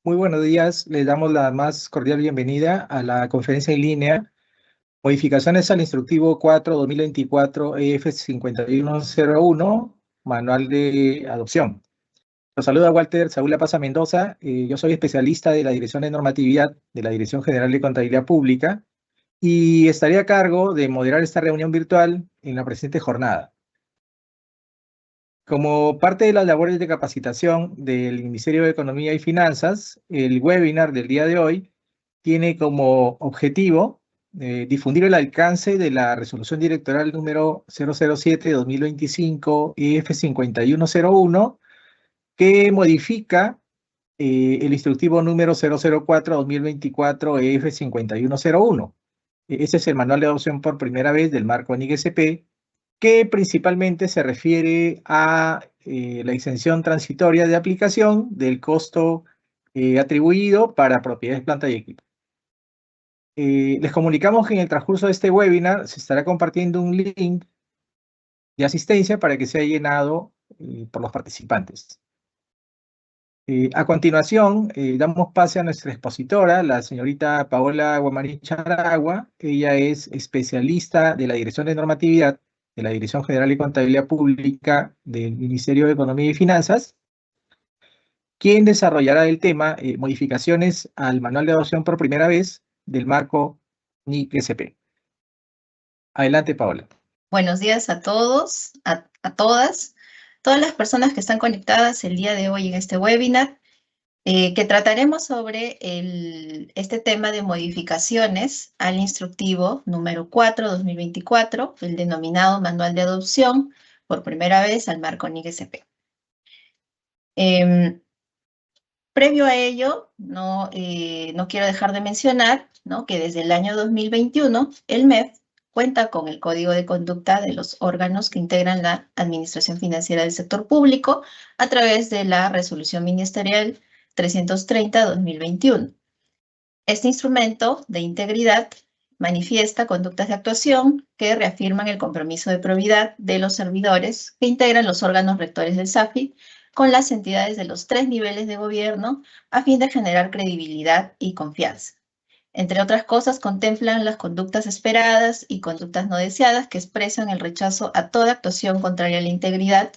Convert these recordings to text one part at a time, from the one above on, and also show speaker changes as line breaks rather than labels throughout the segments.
Muy buenos días. Les damos la más cordial bienvenida a la conferencia en línea Modificaciones al Instructivo 4-2024 EF5101, Manual de Adopción. Los saluda Walter Saúl La Paza Mendoza. Yo soy especialista de la Dirección de Normatividad de la Dirección General de Contabilidad Pública y estaré a cargo de moderar esta reunión virtual en la presente jornada. Como parte de las labores de capacitación del Ministerio de Economía y Finanzas, el webinar del día de hoy tiene como objetivo difundir el alcance de la resolución directoral número 007-2025 EF5101 que modifica el instructivo número 004-2024 EF5101. Este es el manual de adopción por primera vez del marco NIC-SP, que principalmente se refiere a la exención transitoria de aplicación del costo atribuido para propiedades, planta y equipo. Les comunicamos que en el transcurso de este webinar se estará compartiendo un link de asistencia para que sea llenado por los participantes. A continuación, damos pase a nuestra expositora, la señorita Paola Guamaní Charagua. Ella es especialista de la Dirección de Normatividad de la Dirección General de Contabilidad Pública del Ministerio de Economía y Finanzas, quien desarrollará el tema modificaciones al manual de adopción por primera vez del marco NIC-SP. Adelante, Paola.
Buenos días a todos, a todas las personas que están conectadas el día de hoy en este webinar, que trataremos sobre este tema de modificaciones al instructivo número 4-2024, el denominado Manual de Adopción, por primera vez al marco NIC-SP. Previo a ello, no quiero dejar de mencionar, ¿no?, que desde el año 2021 el MEF cuenta con el Código de Conducta de los órganos que integran la Administración Financiera del Sector Público a través de la Resolución Ministerial 330-2021. Este instrumento de integridad manifiesta conductas de actuación que reafirman el compromiso de probidad de los servidores que integran los órganos rectores del SAFI con las entidades de los 3 niveles de gobierno a fin de generar credibilidad y confianza. Entre otras cosas, contemplan las conductas esperadas y conductas no deseadas que expresan el rechazo a toda actuación contraria a la integridad.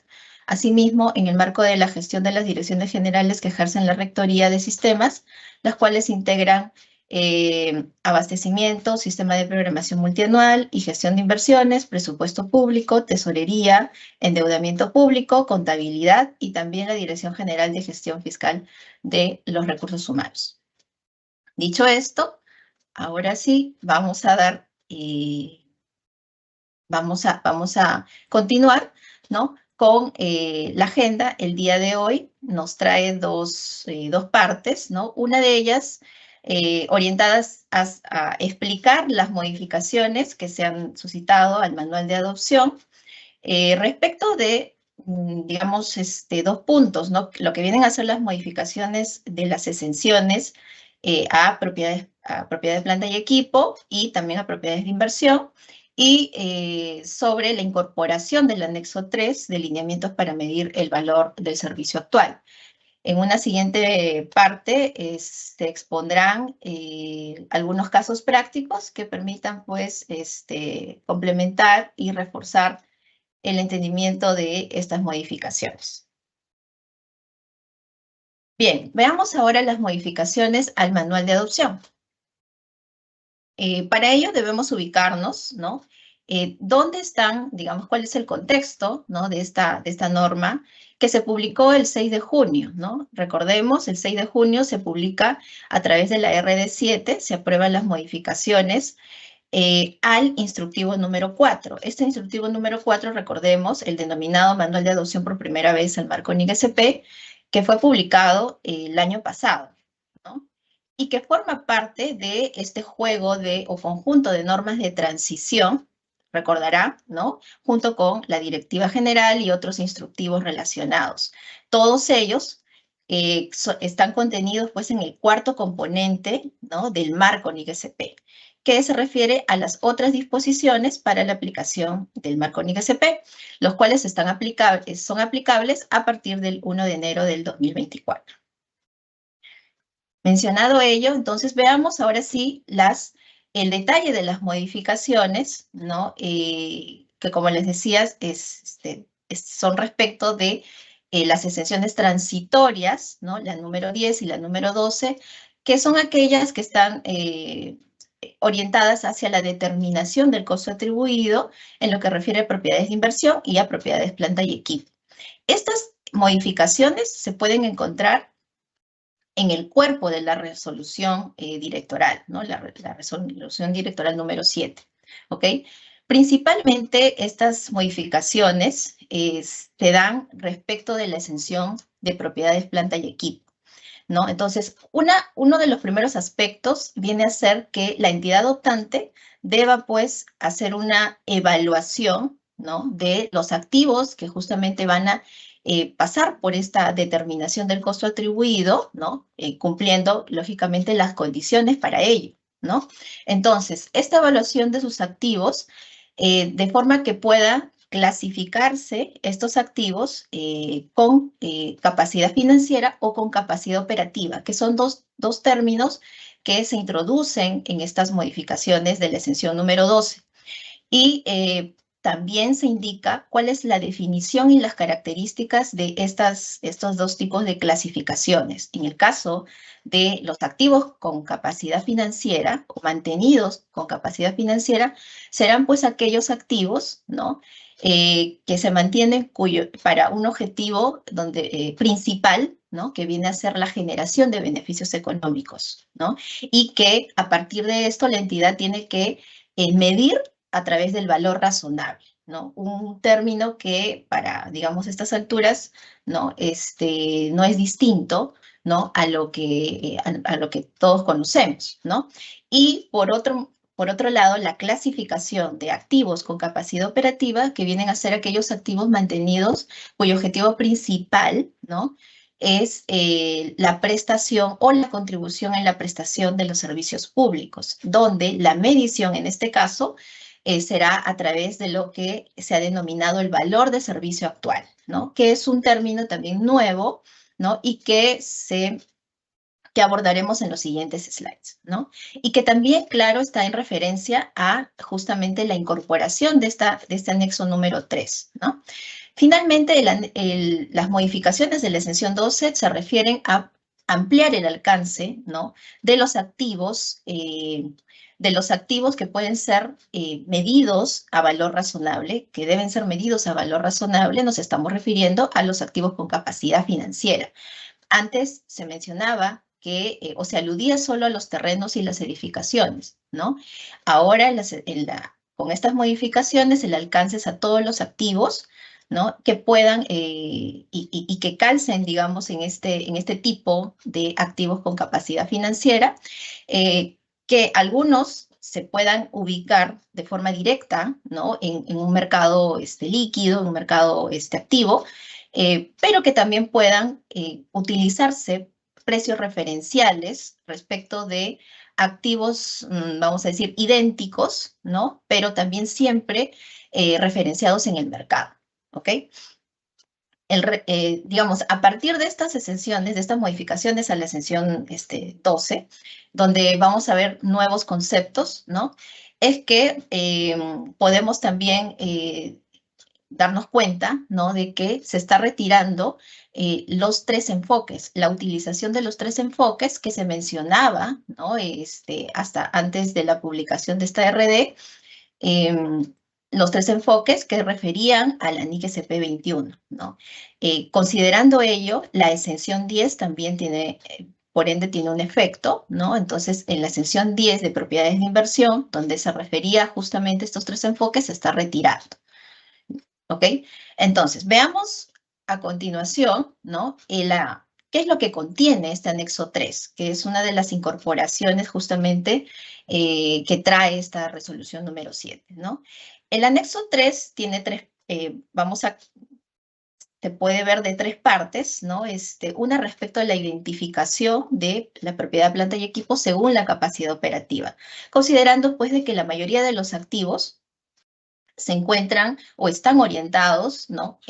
Asimismo, en el marco de la gestión de las direcciones generales que ejercen la rectoría de sistemas, las cuales integran abastecimiento, sistema de programación multianual y gestión de inversiones, presupuesto público, tesorería, endeudamiento público, contabilidad y también la Dirección General de Gestión Fiscal de los Recursos Humanos. Dicho esto, ahora sí, vamos a continuar, ¿no?, con la agenda. El día de hoy nos trae dos partes, ¿no? Una de ellas orientadas a explicar las modificaciones que se han suscitado al manual de adopción respecto de, digamos, 2 puntos, ¿no?, lo que vienen a ser las modificaciones de las exenciones a propiedades, planta y equipo y también a propiedades de inversión, y sobre la incorporación del anexo 3 de lineamientos para medir el valor del servicio actual. En una siguiente parte se expondrán algunos casos prácticos que permitan, pues, complementar y reforzar el entendimiento de estas modificaciones. Bien, veamos ahora las modificaciones al manual de adopción. Para ello debemos ubicarnos, ¿no?, dónde están, digamos, cuál es el contexto, ¿no?, de esta norma que se publicó el 6 de junio, ¿no? Recordemos, el 6 de junio se publica a través de la RD7, se aprueban las modificaciones al instructivo número 4. Este instructivo número 4, recordemos, el denominado Manual de Adopción por primera vez al marco NIC-SP, que fue publicado el año pasado, ¿no?, y que forma parte de este juego o conjunto de normas de transición, recordará, ¿no?, junto con la Directiva General y otros instructivos relacionados. Todos ellos están contenidos, pues, en el cuarto componente, ¿no?, del marco NIC-SP, que se refiere a las otras disposiciones para la aplicación del marco NIC-SP, los cuales son aplicables a partir del 1 de enero del 2024. Mencionado ello, entonces veamos ahora sí el detalle de las modificaciones, ¿no? Que como les decía, son respecto de las exenciones transitorias, ¿no? La número 10 y la número 12, que son aquellas que están orientadas hacia la determinación del costo atribuido en lo que refiere a propiedades de inversión y a propiedades planta y equipo. Estas modificaciones se pueden encontrar en el cuerpo de la resolución directoral, ¿no? La resolución directoral número 7, ¿ok? Principalmente estas modificaciones se dan respecto de la exención de propiedades planta y equipo, ¿no? Entonces, uno de los primeros aspectos viene a ser que la entidad optante deba, pues, hacer una evaluación, ¿no? De los activos que justamente van a pasar por esta determinación del costo atribuido, ¿no? Cumpliendo, lógicamente, las condiciones para ello, ¿no? Entonces, esta evaluación de sus activos, de forma que pueda clasificarse estos activos con capacidad financiera o con capacidad operativa, que son dos términos que se introducen en estas modificaciones de la exención número 12. Y también se indica cuál es la definición y las características de estos dos tipos de clasificaciones. En el caso de los activos con capacidad financiera o mantenidos con capacidad financiera, serán pues aquellos activos, ¿no? Que se mantienen para un objetivo principal, ¿no? Que viene a ser la generación de beneficios económicos, ¿no? Y que a partir de esto la entidad tiene que medir a través del valor razonable, ¿no? Un término que para, digamos, estas alturas, ¿no? No es distinto, ¿no? A lo que todos conocemos, ¿no? Y por otro lado, la clasificación de activos con capacidad operativa, que vienen a ser aquellos activos mantenidos cuyo objetivo principal, ¿no? Es la prestación o la contribución en la prestación de los servicios públicos, donde la medición en este caso será a través de lo que se ha denominado el valor de servicio actual, ¿no? Que es un término también nuevo, ¿no? Y que abordaremos en los siguientes slides, ¿no? Y que también, claro, está en referencia a justamente la incorporación de este anexo número 3, ¿no? Finalmente, las modificaciones de la exención 12 se refieren a ampliar el alcance, ¿no? De los activos que pueden ser medidos a valor razonable, que deben ser medidos a valor razonable, nos estamos refiriendo a los activos con capacidad financiera. Antes se mencionaba que, o se aludía solo a los terrenos y las edificaciones, ¿no? Ahora, con estas modificaciones, el alcance es a todos los activos, ¿no? Que puedan y que calcen, digamos, en este tipo de activos con capacidad financiera, que algunos se puedan ubicar de forma directa, ¿no? En un mercado líquido, en un mercado activo, pero que también puedan utilizarse precios referenciales respecto de activos, vamos a decir, idénticos, ¿no? Pero también siempre referenciados en el mercado, ¿ok? Digamos, a partir de estas exenciones, de estas modificaciones a la exención 12, donde vamos a ver nuevos conceptos, ¿no? Es que podemos también darnos cuenta, ¿no? De que se está retirando los tres enfoques, la utilización de los tres enfoques que se mencionaba, ¿no? Hasta antes de la publicación de esta RD, los tres enfoques que referían a la NIC SP21, ¿no? Considerando ello, la exención 10 también tiene, por ende, tiene un efecto, ¿no? Entonces, en la exención 10 de propiedades de inversión, donde se refería justamente a estos tres enfoques, se está retirando. ¿Ok? Entonces, veamos a continuación, ¿no? ¿Qué es lo que contiene este anexo 3? Que es una de las incorporaciones justamente que trae esta resolución número 7, ¿no? El anexo 3 tiene se puede ver de tres partes, ¿no? Una respecto a la identificación de la propiedad, planta y equipo según la capacidad operativa, considerando pues de que la mayoría de los activos se encuentran o están orientados, ¿no?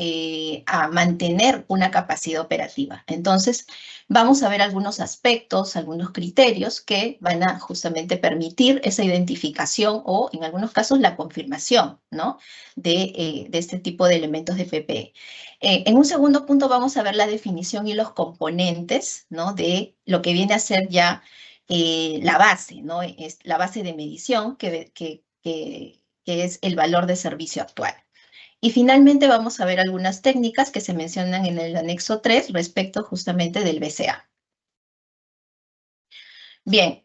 A mantener una capacidad operativa. Entonces, vamos a ver algunos aspectos, algunos criterios que van a justamente permitir esa identificación o, en algunos casos, la confirmación, ¿no? de este tipo de elementos de PPE. En un segundo punto vamos a ver la definición y los componentes, ¿no? De lo que viene a ser ya la base, ¿no? Es la base de medición que es el valor de servicio actual. Y finalmente vamos a ver algunas técnicas que se mencionan en el anexo 3 respecto justamente del BCA. Bien,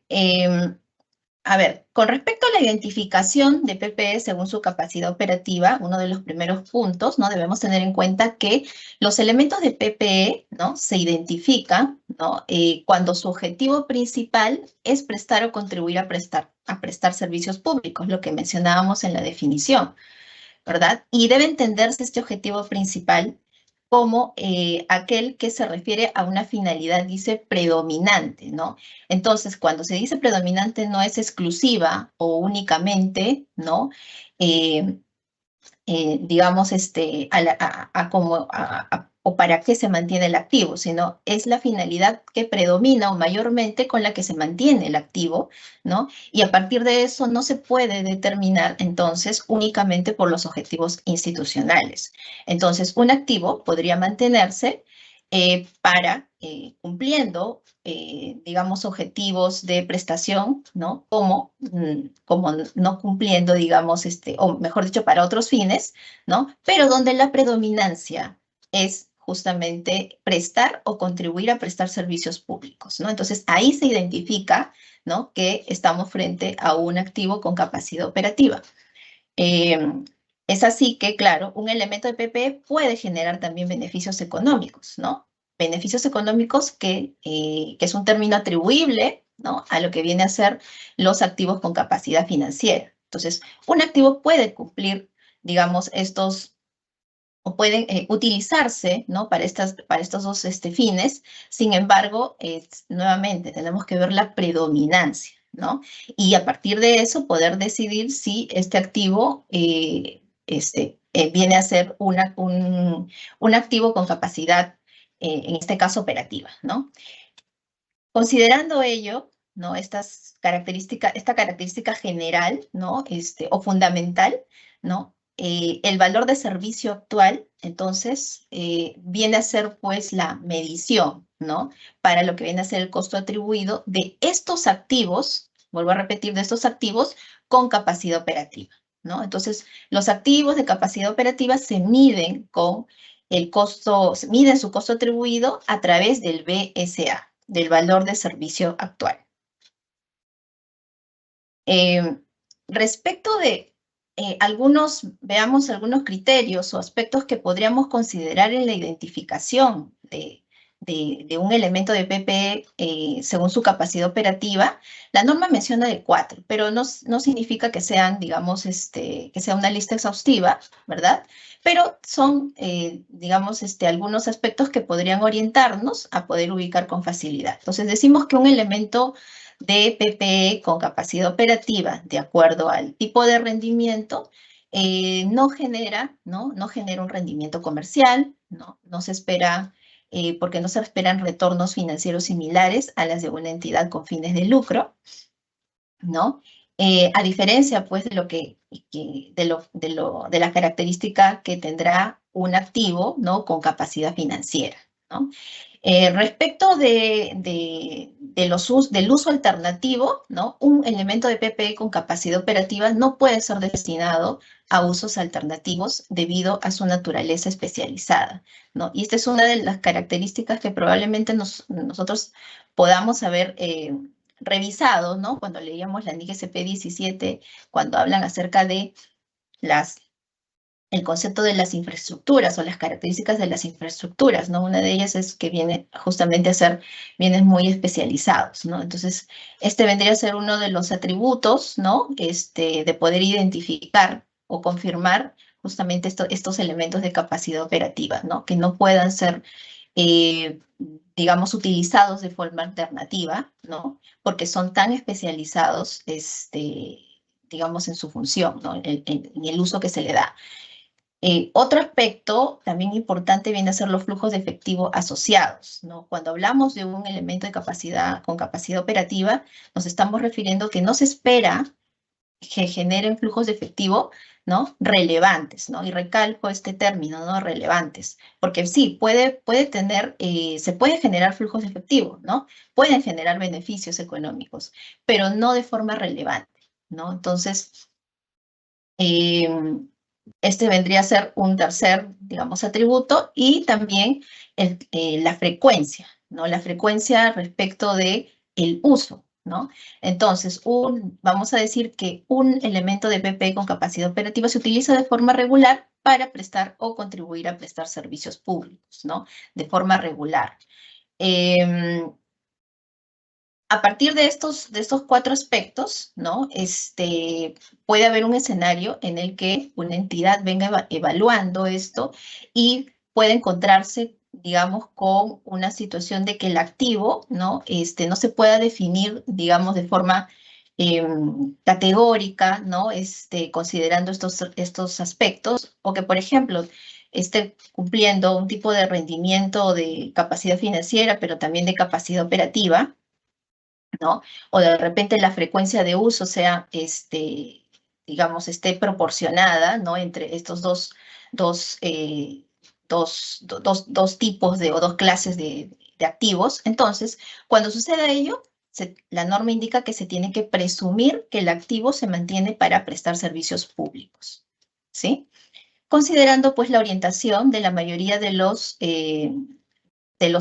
a ver, con respecto a la identificación de PPE según su capacidad operativa, uno de los primeros puntos, ¿no? Debemos tener en cuenta que los elementos de PPE, ¿no? Se identifican, ¿no? Cuando su objetivo principal es prestar o contribuir a prestar servicios públicos, lo que mencionábamos en la definición, ¿verdad? Y debe entenderse este objetivo principal como aquel que se refiere a una finalidad, dice, predominante, ¿no? Entonces, cuando se dice predominante, no es exclusiva o únicamente, ¿no? Digamos, o para qué se mantiene el activo, sino es la finalidad que predomina o mayormente con la que se mantiene el activo, ¿no? Y a partir de eso no se puede determinar entonces únicamente por los objetivos institucionales. Entonces, un activo podría mantenerse para cumpliendo, digamos, objetivos de prestación, ¿no? Como no cumpliendo, digamos, o mejor dicho, para otros fines, ¿no? Pero donde la predominancia es justamente prestar o contribuir a prestar servicios públicos, ¿no? Entonces, ahí se identifica, ¿no? Que estamos frente a un activo con capacidad operativa. Es así que, claro, un elemento de PPE puede generar también beneficios económicos, ¿no? Beneficios económicos que es un término atribuible, ¿no? A lo que viene a ser los activos con capacidad financiera. Entonces, un activo puede cumplir, digamos, o pueden utilizarse, ¿no? Para estos dos fines. Sin embargo, nuevamente tenemos que ver la predominancia, ¿no? Y a partir de eso poder decidir si este activo viene a ser un activo con capacidad, en este caso operativa, ¿no? Considerando ello, ¿no? Esta característica general, ¿no? O fundamental, ¿no? El valor de servicio actual, entonces, viene a ser, pues, la medición, ¿no? Para lo que viene a ser el costo atribuido de estos activos, vuelvo a repetir, de estos activos con capacidad operativa, ¿no? Entonces, los activos de capacidad operativa se miden con miden su costo atribuido a través del BSA, del valor de servicio actual. Respecto de veamos algunos criterios o aspectos que podríamos considerar en la identificación de un elemento de PPE según su capacidad operativa. La norma menciona de 4, pero no significa que sean, digamos, que sea una lista exhaustiva, ¿verdad? Pero son, digamos, algunos aspectos que podrían orientarnos a poder ubicar con facilidad. Entonces, decimos que un elemento de PPE con capacidad operativa, de acuerdo al tipo de rendimiento, no genera un rendimiento comercial, no se espera, porque no se esperan retornos financieros similares a las de una entidad con fines de lucro, ¿no? A diferencia, pues, de la característica que tendrá un activo, ¿no? Con capacidad financiera, ¿no? Respecto del uso alternativo, ¿no? Un elemento de PPE con capacidad operativa no puede ser destinado a usos alternativos debido a su naturaleza especializada, ¿no? Y esta es una de las características que probablemente nosotros podamos haber revisado, ¿no? Cuando leíamos la NIC SP 17, cuando hablan acerca de el concepto de las infraestructuras o las características de las infraestructuras, ¿no? Una de ellas es que viene justamente a ser bienes muy especializados, ¿no? Entonces, vendría a ser uno de los atributos, ¿no? De poder identificar o confirmar justamente estos elementos de capacidad operativa, ¿no? Que no puedan ser, digamos, utilizados de forma alternativa, ¿no? Porque son tan especializados, digamos, en su función, ¿no? En el uso que se le da. Otro aspecto también importante viene a ser los flujos de efectivo asociados, ¿no? Cuando hablamos de un elemento de capacidad con capacidad operativa, nos estamos refiriendo que no se espera que generen flujos de efectivo, ¿no? Relevantes, ¿no? Y recalco este término, ¿no? Relevantes, porque sí, se puede generar flujos de efectivo, ¿no? Pueden generar beneficios económicos, pero no de forma relevante, ¿no? Entonces, este vendría a ser un tercer, digamos, atributo y también la frecuencia, ¿no? La frecuencia respecto de el uso, ¿no? Entonces, vamos a decir que un elemento de PP con capacidad operativa se utiliza de forma regular para prestar o contribuir a prestar servicios públicos, ¿no? De forma regular. A partir de estos 4 aspectos, ¿no? Puede haber un escenario en el que una entidad venga evaluando esto y puede encontrarse, digamos, con una situación de que el activo, ¿no? No se pueda definir, digamos, de forma categórica, ¿no? Considerando estos aspectos, o que, por ejemplo, esté cumpliendo un tipo de rendimiento de capacidad financiera, pero también de capacidad operativa, ¿no? O de repente la frecuencia de uso sea, digamos, esté proporcionada, ¿no? Entre estos dos tipos o dos clases de activos. Entonces, cuando suceda ello, la norma indica que se tiene que presumir que el activo se mantiene para prestar servicios públicos, ¿sí? Considerando, pues, la orientación de la mayoría de los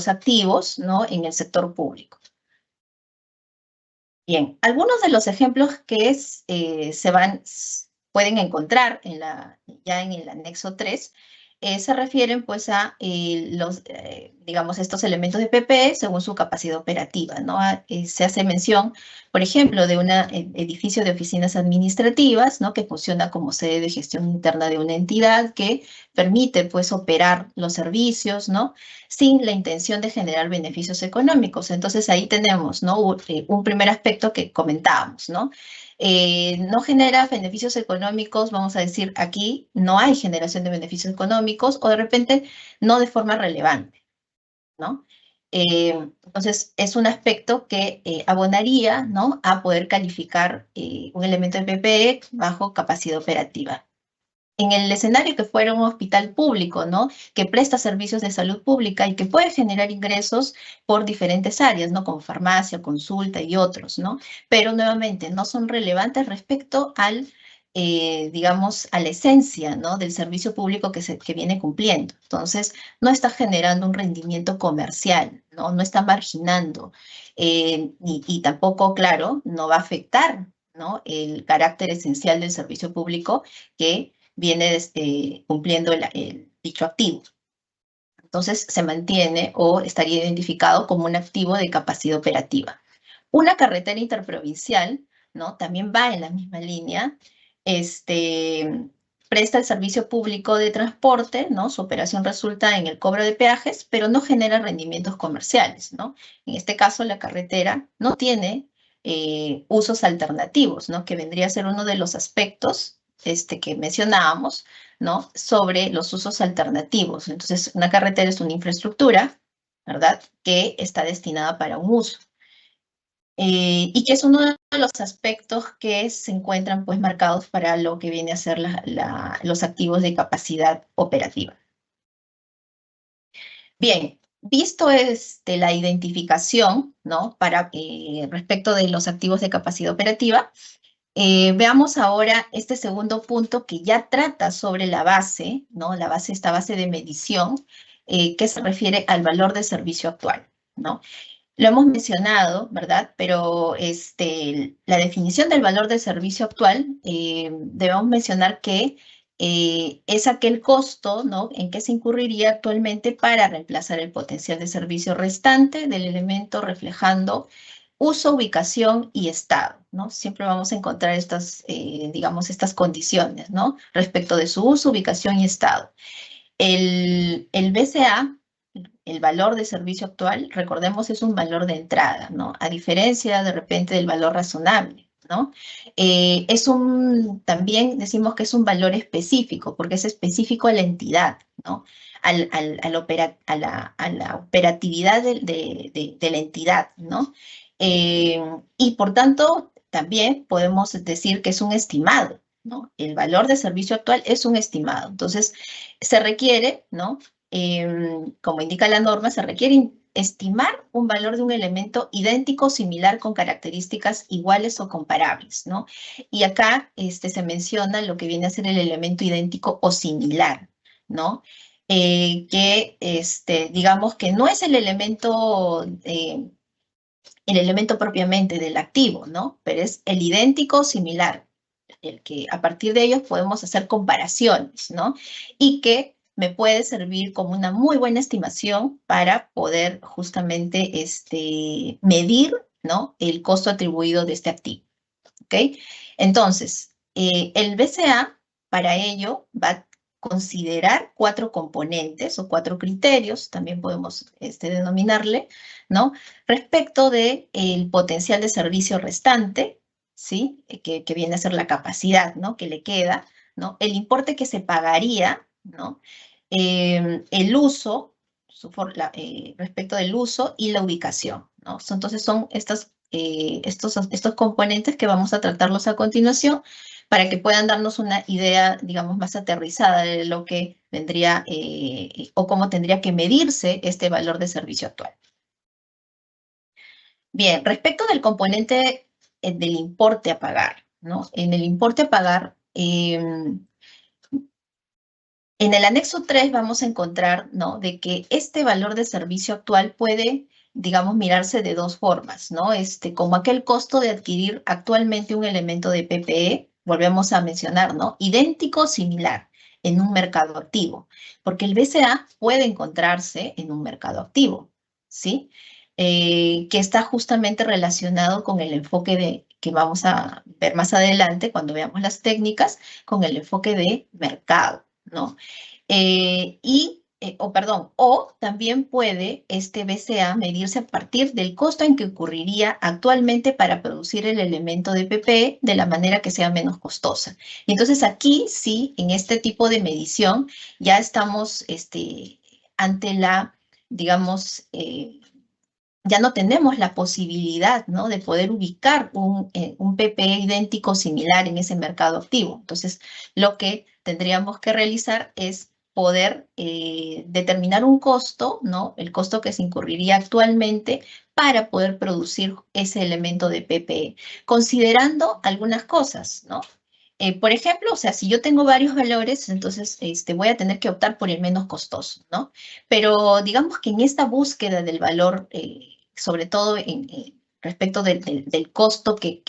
activos, ¿no? En el sector público. Bien, algunos de los ejemplos que pueden encontrar ya en el anexo 3 se refieren pues a digamos, estos elementos de PP según su capacidad operativa, ¿no? Se hace mención, por ejemplo, de un edificio de oficinas administrativas, ¿no? Que funciona como sede de gestión interna de una entidad que permite pues operar los servicios, ¿no? Sin la intención de generar beneficios económicos. Entonces ahí tenemos, ¿no? Un primer aspecto que comentábamos, ¿no? No genera beneficios económicos, vamos a decir, aquí no hay generación de beneficios económicos o de repente no de forma relevante, ¿no? Entonces, es un aspecto que abonaría, ¿no? A poder calificar un elemento de PPE bajo capacidad operativa. En el escenario que fuera un hospital público, ¿no? Que presta servicios de salud pública y que puede generar ingresos por diferentes áreas, ¿no? Como farmacia, consulta y otros, ¿no? Pero nuevamente no son relevantes respecto digamos, a la esencia, ¿no? Del servicio público que viene cumpliendo. Entonces, no está generando un rendimiento comercial, ¿no? No está marginando y tampoco, claro, no va a afectar, ¿no? El carácter esencial del servicio público que viene cumpliendo dicho activo. Entonces, se mantiene o estaría identificado como un activo de capacidad operativa. Una carretera interprovincial, ¿no? También va en la misma línea, presta el servicio público de transporte, ¿no? Su operación resulta en el cobro de peajes, pero no genera rendimientos comerciales, ¿no? En este caso, la carretera no tiene usos alternativos, ¿no? Que vendría a ser uno de los aspectos que mencionábamos, ¿no? Sobre los usos alternativos. Entonces, una carretera es una infraestructura, ¿verdad? Que está destinada para un uso. Y que es uno de los aspectos que se encuentran pues marcados para lo que viene a ser los activos de capacidad operativa. Bien, visto la identificación, ¿no? Respecto de los activos de capacidad operativa, veamos ahora este segundo punto que ya trata sobre la base, ¿no? Esta base de medición, que se refiere al valor de servicio actual, ¿no? Lo hemos mencionado, ¿verdad? Pero la definición del valor de servicio actual, debemos mencionar que es aquel costo, ¿no? En que se incurriría actualmente para reemplazar el potencial de servicio restante del elemento reflejando uso, ubicación y estado, ¿no? Siempre vamos a encontrar digamos, estas condiciones, ¿no? Respecto de su uso, ubicación y estado. El BCA, el valor de servicio actual, recordemos, es un valor de entrada, ¿no? A diferencia, de repente, del valor razonable, ¿no? También decimos que es un valor específico, porque es específico a la entidad, ¿no? A la operatividad de la entidad, ¿no? Y por tanto, también podemos decir que es un estimado, ¿no? El valor de servicio actual es un estimado. Entonces, se requiere, ¿no? Como indica la norma, se requiere estimar un valor de un elemento idéntico o similar con características iguales o comparables, ¿no? Y acá se menciona lo que viene a ser el elemento idéntico o similar, ¿no? Digamos que no es el elemento propiamente del activo, ¿no? Pero es el idéntico o similar, el que a partir de ellos podemos hacer comparaciones, ¿no? Y que me puede servir como una muy buena estimación para poder justamente medir, ¿no? El costo atribuido de este activo, ¿ok? Entonces, el BCA para ello va a considerar 4 componentes o 4 criterios, también podemos denominarle, ¿no? Respecto del potencial de servicio restante, ¿sí? Que viene a ser la capacidad, ¿no? Que le queda, ¿no? El importe que se pagaría, ¿no? El uso, respecto del uso y la ubicación, ¿no? Entonces son estos componentes que vamos a tratarlos a continuación para que puedan darnos una idea, digamos, más aterrizada de lo que vendría o cómo tendría que medirse este valor de servicio actual. Bien, respecto del componente del importe a pagar, ¿no? En el importe a pagar, en el anexo 3 vamos a encontrar, ¿no? De que este valor de servicio actual puede, digamos, mirarse de 2 formas, ¿no? Como aquel costo de adquirir actualmente un elemento de PPE, volvemos a mencionar, ¿no? Idéntico o similar en un mercado activo, porque el BCA puede encontrarse en un mercado activo, ¿sí? Que está justamente relacionado con el enfoque que vamos a ver más adelante cuando veamos las técnicas, con el enfoque de mercado, ¿no? O también puede este BCA medirse a partir del costo en que ocurriría actualmente para producir el elemento de PPE de la manera que sea menos costosa. Y entonces aquí sí, en este tipo de medición, ya estamos ante digamos, ya no tenemos la posibilidad, ¿no? De poder ubicar un PPE idéntico similar en ese mercado activo. Entonces, lo que tendríamos que realizar es poder determinar un costo, ¿no? El costo que se incurriría actualmente para poder producir ese elemento de PPE, considerando algunas cosas, ¿no? Por ejemplo, o sea, si yo tengo varios valores, entonces voy a tener que optar por el menos costoso, ¿no? Pero digamos que en esta búsqueda del valor, sobre todo respecto del costo que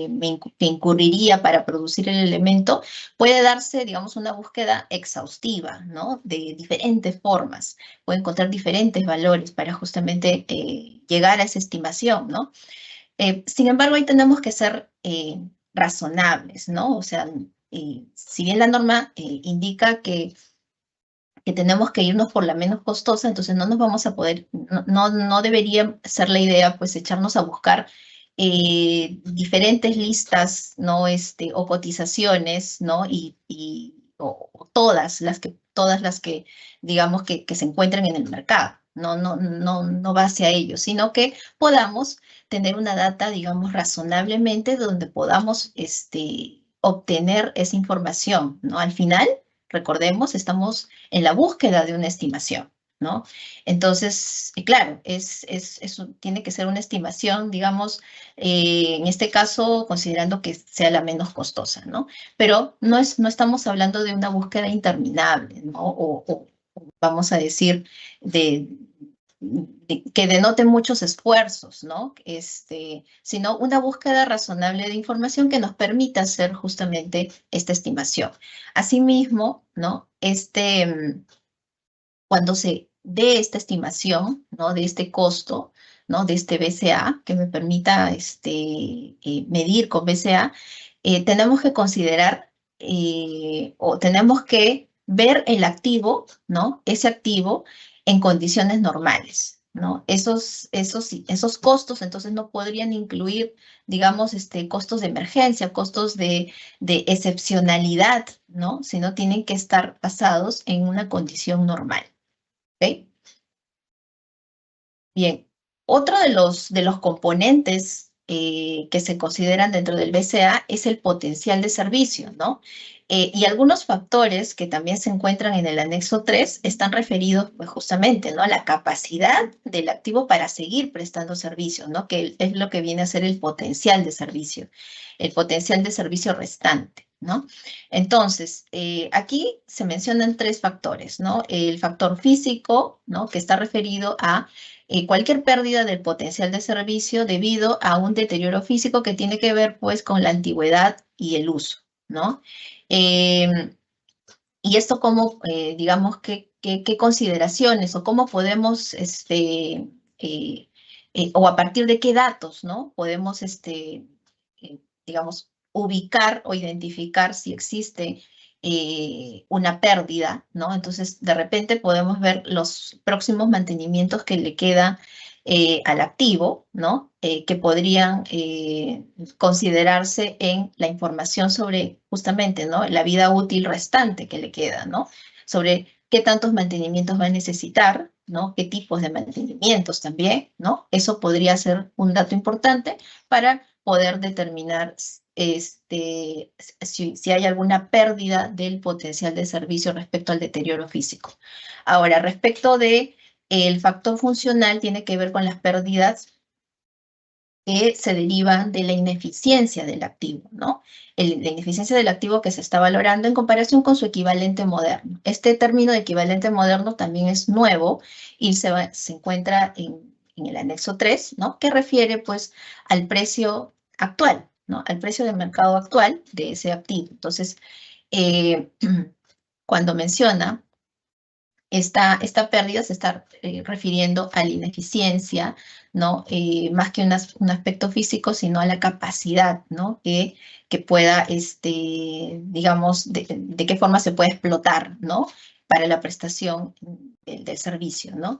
me incurriría para producir el elemento, puede darse, digamos, una búsqueda exhaustiva, ¿no? De diferentes formas. Puedo encontrar diferentes valores para justamente llegar a esa estimación, ¿no? Sin embargo, ahí tenemos que ser razonables, ¿no? O sea, si bien la norma indica que tenemos que irnos por la menos costosa, entonces no nos vamos a poder, no debería ser la idea, pues, echarnos a buscar diferentes listas, ¿no? O cotizaciones, ¿no? O todas las que, digamos, que se encuentran en el mercado. No va hacia ello, sino que podamos tener una data, digamos, razonablemente donde podamos obtener esa información, ¿no? Al final, recordemos, estamos en la búsqueda de una estimación, ¿no? Entonces, claro, tiene que ser una estimación, digamos, en este caso, considerando que sea la menos costosa, ¿no? Pero no estamos hablando de una búsqueda interminable, ¿no? O vamos a decir, que denote muchos esfuerzos, ¿no? Sino una búsqueda razonable de información que nos permita hacer justamente esta estimación. Asimismo, ¿no? Cuando se dé esta estimación, ¿no? De este costo, ¿no? De este BCA, que me permita medir con BCA, tenemos que considerar o tenemos que ver el activo, ¿no? Ese activo en condiciones normales, ¿no? Esos costos, entonces, no podrían incluir, digamos, costos de emergencia, costos de excepcionalidad, ¿no? Sino tienen que estar basados en una condición normal, ¿ok? Bien, otro de los componentes que se consideran dentro del BCA es el potencial de servicio, ¿no? Y algunos factores que también se encuentran en el anexo 3 están referidos, pues, justamente, ¿no?, a la capacidad del activo para seguir prestando servicios, ¿no?, que es lo que viene a ser el potencial de servicio restante, ¿no? Entonces, aquí se mencionan tres factores, ¿no? El factor físico, ¿no?, que está referido a cualquier pérdida del potencial de servicio debido a un deterioro físico que tiene que ver, pues, con la antigüedad y el uso, ¿no? Y esto como, digamos, qué consideraciones o cómo podemos, o a partir de qué datos, ¿no?, podemos, digamos, ubicar o identificar si existe una pérdida, ¿no? Entonces, de repente podemos ver los próximos mantenimientos que le queda al activo, ¿no? Que podrían considerarse en la información sobre justamente, ¿no?, la vida útil restante que le queda, ¿no? Sobre qué tantos mantenimientos va a necesitar, ¿no? Qué tipos de mantenimientos también, ¿no? Eso podría ser un dato importante para poder determinar si hay alguna pérdida del potencial de servicio respecto al deterioro físico. Ahora, respecto de el factor funcional, tiene que ver con las pérdidas que se derivan de la ineficiencia del activo, ¿no? La ineficiencia del activo que se está valorando en comparación con su equivalente moderno. Este término de equivalente moderno también es nuevo y se encuentra en el anexo 3, ¿no?, que refiere, pues, al precio actual, ¿no?, al precio de mercado actual de ese activo. Entonces, cuando menciona esta pérdida se está refiriendo a la ineficiencia, ¿no? Más que un aspecto físico, sino a la capacidad, ¿no?, que pueda, digamos, de qué forma se puede explotar, ¿no?, para la prestación del servicio, ¿no?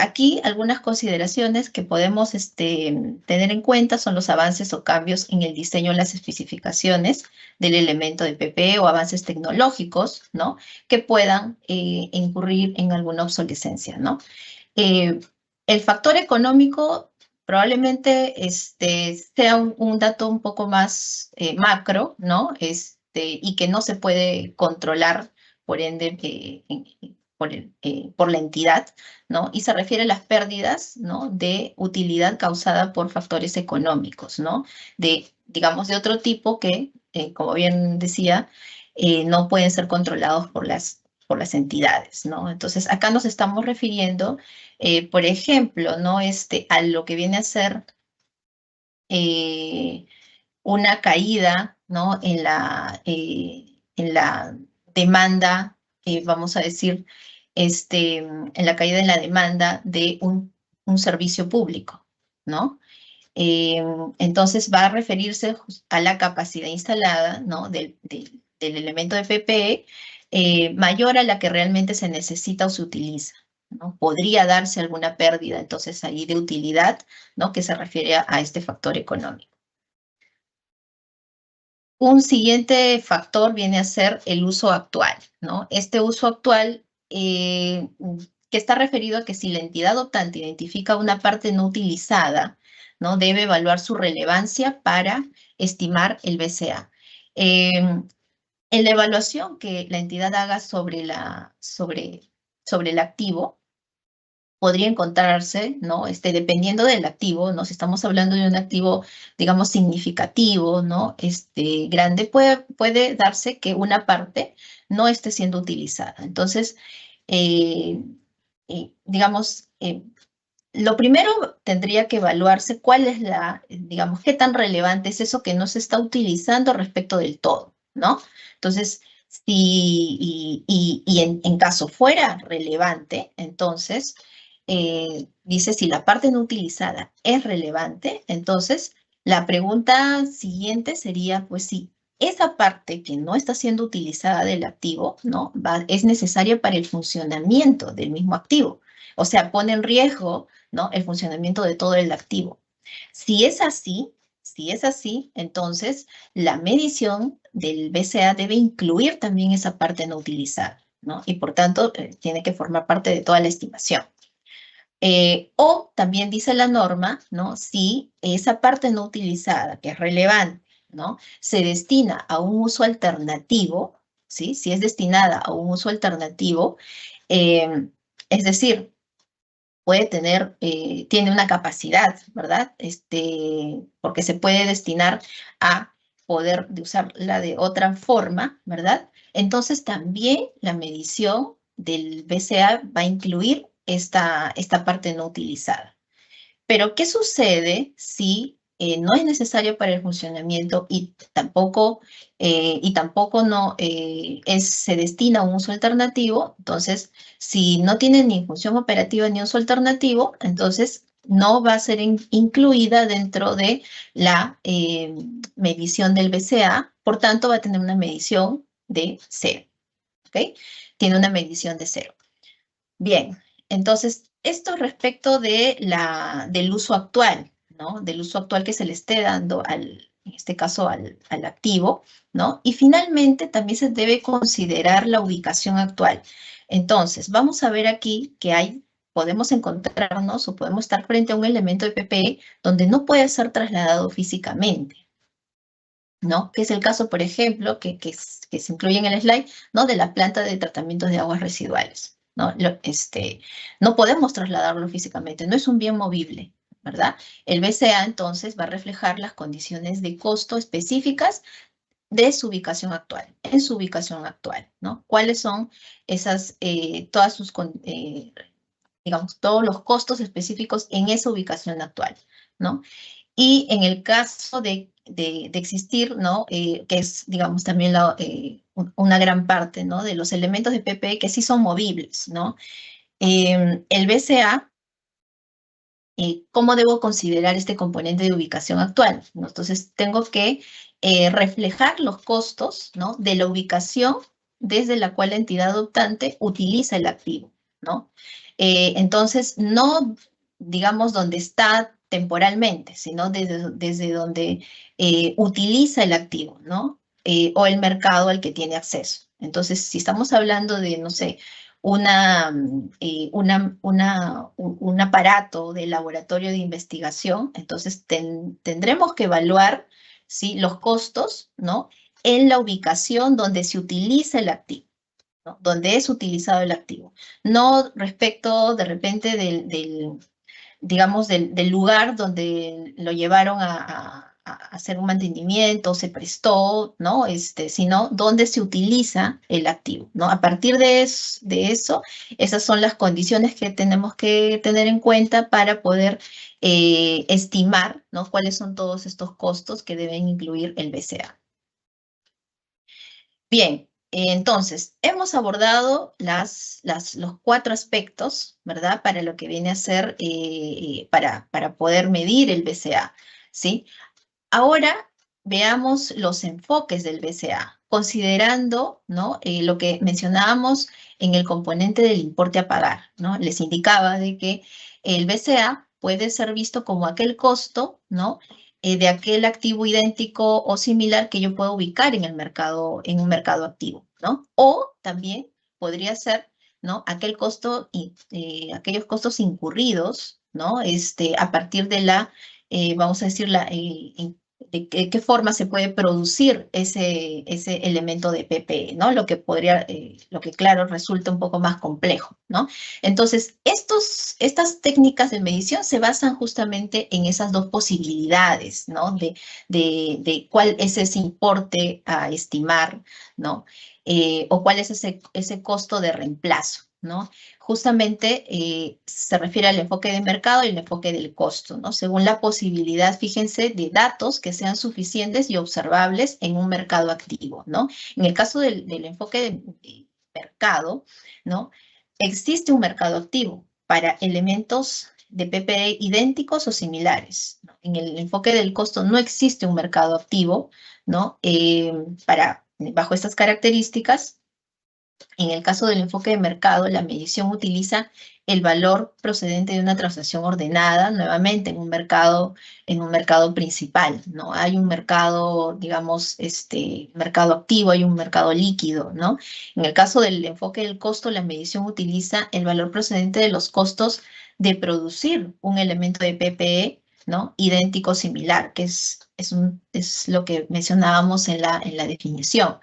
Aquí algunas consideraciones que podemos tener en cuenta son los avances o cambios en el diseño de las especificaciones del elemento de PP o avances tecnológicos, ¿no?, que puedan incurrir en alguna obsolescencia, ¿no? El factor económico probablemente sea un dato un poco más macro, ¿no? Y que no se puede controlar, por ende, por la entidad, ¿no? Y se refiere a las pérdidas, ¿no?, de utilidad causada por factores económicos, ¿no? Digamos, de otro tipo que, como bien decía, no pueden ser controlados por las entidades, ¿no? Entonces, acá nos estamos refiriendo, por ejemplo, ¿no?, a lo que viene a ser una caída, ¿no?, en la demanda, vamos a decir, en la caída en la demanda de un servicio público, ¿no? Entonces va a referirse a la capacidad instalada, ¿no?, del elemento de PPE mayor a la que realmente se necesita o se utiliza, ¿no? Podría darse alguna pérdida, entonces, ahí de utilidad, ¿no?, que se refiere a este factor económico. Un siguiente factor viene a ser el uso actual, ¿no? Este uso actual que está referido a que si la entidad optante identifica una parte no utilizada, ¿no?, debe evaluar su relevancia para estimar el BCA. En la evaluación que la entidad haga sobre el activo, podría encontrarse, ¿no?, dependiendo del activo, ¿no? Si estamos hablando de un activo, digamos, significativo, ¿no?, grande, puede darse que una parte no esté siendo utilizada. Entonces, digamos, lo primero tendría que evaluarse cuál es digamos, qué tan relevante es eso que no se está utilizando respecto del todo, ¿no? Entonces, en caso fuera relevante, entonces, dice si la parte no utilizada es relevante, entonces la pregunta siguiente sería, pues, si esa parte que no está siendo utilizada del activo, ¿no?, es necesaria para el funcionamiento del mismo activo. O sea, pone en riesgo, ¿no?, el funcionamiento de todo el activo. Si es así, entonces la medición del BCA debe incluir también esa parte no utilizada, ¿no? Y por tanto, tiene que formar parte de toda la estimación. O también dice la norma, ¿no?, si esa parte no utilizada, que es relevante, ¿no?, se destina a un uso alternativo, ¿sí? Si es destinada a un uso alternativo, es decir, puede tener, tiene una capacidad, ¿verdad? Porque se puede destinar a poder usarla de otra forma, ¿verdad? Entonces también la medición del BCA va a incluir esta parte no utilizada. Pero, ¿qué sucede si no es necesario para el funcionamiento y tampoco no se destina a un uso alternativo? Entonces, si no tiene ni función operativa ni uso alternativo, entonces no va a ser incluida dentro de la medición del BCA, por tanto va a tener una medición de 0, ¿ok? Tiene una medición de 0. Bien, entonces, esto respecto del uso actual, ¿no? Del uso actual que se le esté dando en este caso, al activo, ¿no? Y finalmente, también se debe considerar la ubicación actual. Entonces, vamos a ver aquí que podemos encontrarnos o podemos estar frente a un elemento de PPE donde no puede ser trasladado físicamente, ¿no? Que es el caso, por ejemplo, que se incluye en el slide, ¿no?, de la planta de tratamiento de aguas residuales, ¿no? No podemos trasladarlo físicamente, no es un bien movible, ¿verdad? El BCA, entonces, va a reflejar las condiciones de costo específicas de su ubicación actual, en su ubicación actual, ¿no? ¿Cuáles son digamos, todos los costos específicos en esa ubicación actual, ¿no? Y en el caso de existir, ¿no?, que es, digamos, también una gran parte, ¿no?, de los elementos de PPE que sí son movibles, ¿no? El BCA, ¿cómo debo considerar este componente de ubicación actual? ¿No? Entonces, tengo que reflejar los costos, ¿no?, de la ubicación desde la cual la entidad adoptante utiliza el activo, ¿no? Entonces, no, digamos, donde está temporalmente, sino desde donde utiliza el activo, ¿no? O el mercado al que tiene acceso. Entonces, si estamos hablando de, no sé, un aparato de laboratorio de investigación, entonces tendremos que evaluar, ¿sí?, los costos, ¿no?, en la ubicación donde se utiliza el activo, ¿no?, donde es utilizado el activo. No respecto, de repente, digamos, del lugar donde lo llevaron a hacer un mantenimiento, se prestó, ¿no? Sino donde se utiliza el activo, ¿no? A partir de eso, esas son las condiciones que tenemos que tener en cuenta para poder estimar, ¿no?, cuáles son todos estos costos que deben incluir el BCA. Bien, entonces, hemos abordado los 4 aspectos, ¿verdad?, para lo que viene a ser, para poder medir el BCA, ¿sí? Ahora veamos los enfoques del BCA, considerando, ¿no?, lo que mencionábamos en el componente del importe a pagar, ¿no? Les indicaba de que el BCA puede ser visto como aquel costo, ¿no?, de aquel activo idéntico o similar que yo puedo ubicar en un mercado activo, ¿no? O también podría ser, ¿no?, aquellos costos incurridos, ¿no?, a partir de vamos a decir, de qué forma se puede producir ese elemento de PPE, ¿no? Lo que claro, resulta un poco más complejo, ¿no? Entonces, estas técnicas de medición se basan justamente en esas 2 posibilidades, ¿no?, de cuál es ese importe a estimar, ¿no?, o cuál es ese costo de reemplazo, ¿no? Justamente se refiere al enfoque de mercado y el enfoque del costo, ¿no?, según la posibilidad, fíjense, de datos que sean suficientes y observables en un mercado activo, ¿no? En el caso del enfoque de mercado, ¿no?, existe un mercado activo para elementos de PPE idénticos o similares, ¿no? En el enfoque del costo no existe un mercado activo, ¿no?, bajo estas características. En el caso del enfoque de mercado, la medición utiliza el valor procedente de una transacción ordenada, nuevamente en un mercado principal, ¿no? Hay un mercado, digamos, mercado activo, hay un mercado líquido, ¿no? En el caso del enfoque del costo, la medición utiliza el valor procedente de los costos de producir un elemento de PPE, ¿no? Idéntico, similar, que es lo que mencionábamos en la definición.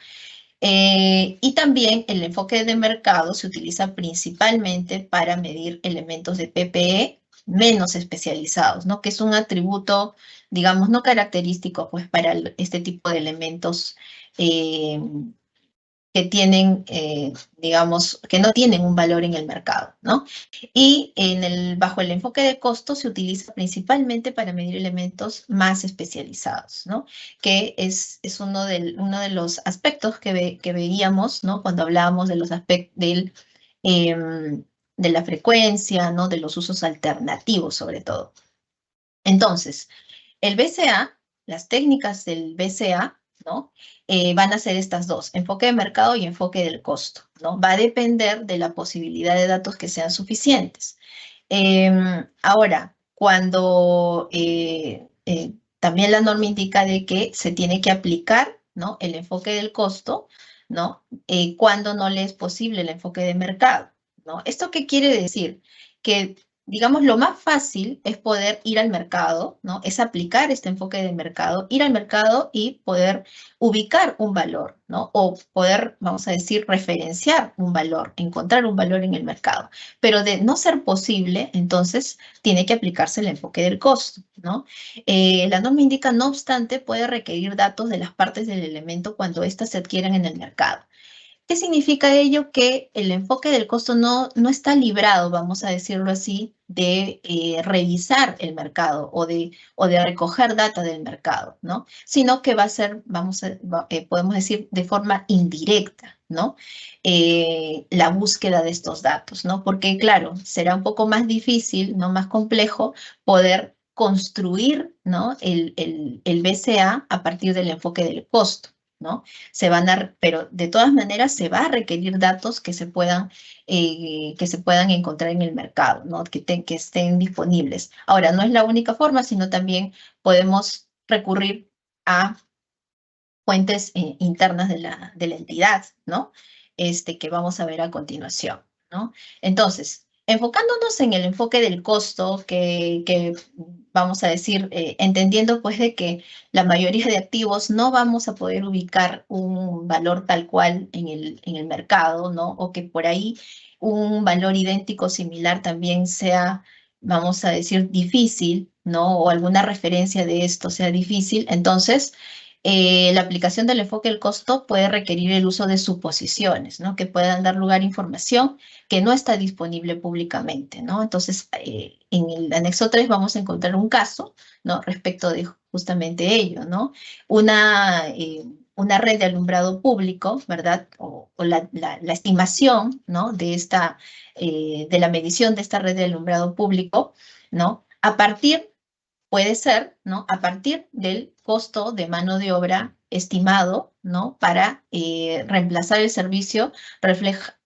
Y también el enfoque de mercado se utiliza principalmente para medir elementos de PPE menos especializados, ¿no? Que es un atributo, digamos, no característico, pues, para este tipo de elementos eh, que tienen, digamos, que no tienen un valor en el mercado, ¿no? Y bajo el enfoque de costo se utiliza principalmente para medir elementos más especializados, ¿no? Que es uno de los aspectos que veíamos, ¿no? Cuando hablábamos de los aspectos de la frecuencia, ¿no? De los usos alternativos, sobre todo. Entonces, el BCA, las técnicas del BCA, ¿no? Van a ser estas dos, enfoque de mercado y enfoque del costo, ¿no? Va a depender de la posibilidad de datos que sean suficientes. Ahora, cuando también la norma indica de que se tiene que aplicar, ¿no? El enfoque del costo, ¿no? Cuando no le es posible el enfoque de mercado, ¿no? ¿Esto qué quiere decir? Que digamos, lo más fácil es poder ir al mercado, ¿no? Es aplicar este enfoque de mercado, ir al mercado y poder ubicar un valor, ¿no? O poder, vamos a decir, referenciar un valor, encontrar un valor en el mercado. Pero de no ser posible, entonces tiene que aplicarse el enfoque del costo, ¿no? La norma indica, no obstante, puede requerir datos de las partes del elemento cuando éstas se adquieren en el mercado. ¿Qué significa ello? Que el enfoque del costo no está librado, vamos a decirlo así, de revisar el mercado o de recoger data del mercado, ¿no? Sino que va a ser, podemos decir, de forma indirecta, ¿no? La búsqueda de estos datos, ¿no? Porque, claro, será un poco más difícil, ¿no? Más complejo poder construir, ¿no? el BCA a partir del enfoque del costo, ¿no? Pero de todas maneras se va a requerir datos que se puedan encontrar en el mercado, ¿no? Que estén disponibles. Ahora, no es la única forma, sino también podemos recurrir a fuentes internas de la entidad, ¿no? Que vamos a ver a continuación, ¿no? Entonces, enfocándonos en el enfoque del costo, que vamos a decir, entendiendo pues de que la mayoría de activos no vamos a poder ubicar un valor tal cual en el mercado, ¿no? O que por ahí un valor idéntico o similar también sea, vamos a decir, difícil, ¿no? O alguna referencia de esto sea difícil. Entonces, la aplicación del enfoque del costo puede requerir el uso de suposiciones, ¿no? Que puedan dar lugar a información que no está disponible públicamente, ¿no? Entonces, en el anexo 3 vamos a encontrar un caso, ¿no? Respecto de justamente ello, ¿no? Una red de alumbrado público, ¿verdad? O la estimación, ¿no? De la medición de esta red de alumbrado público, ¿no? Puede ser, ¿no? A partir del costo de mano de obra estimado, ¿no? Para reemplazar el servicio,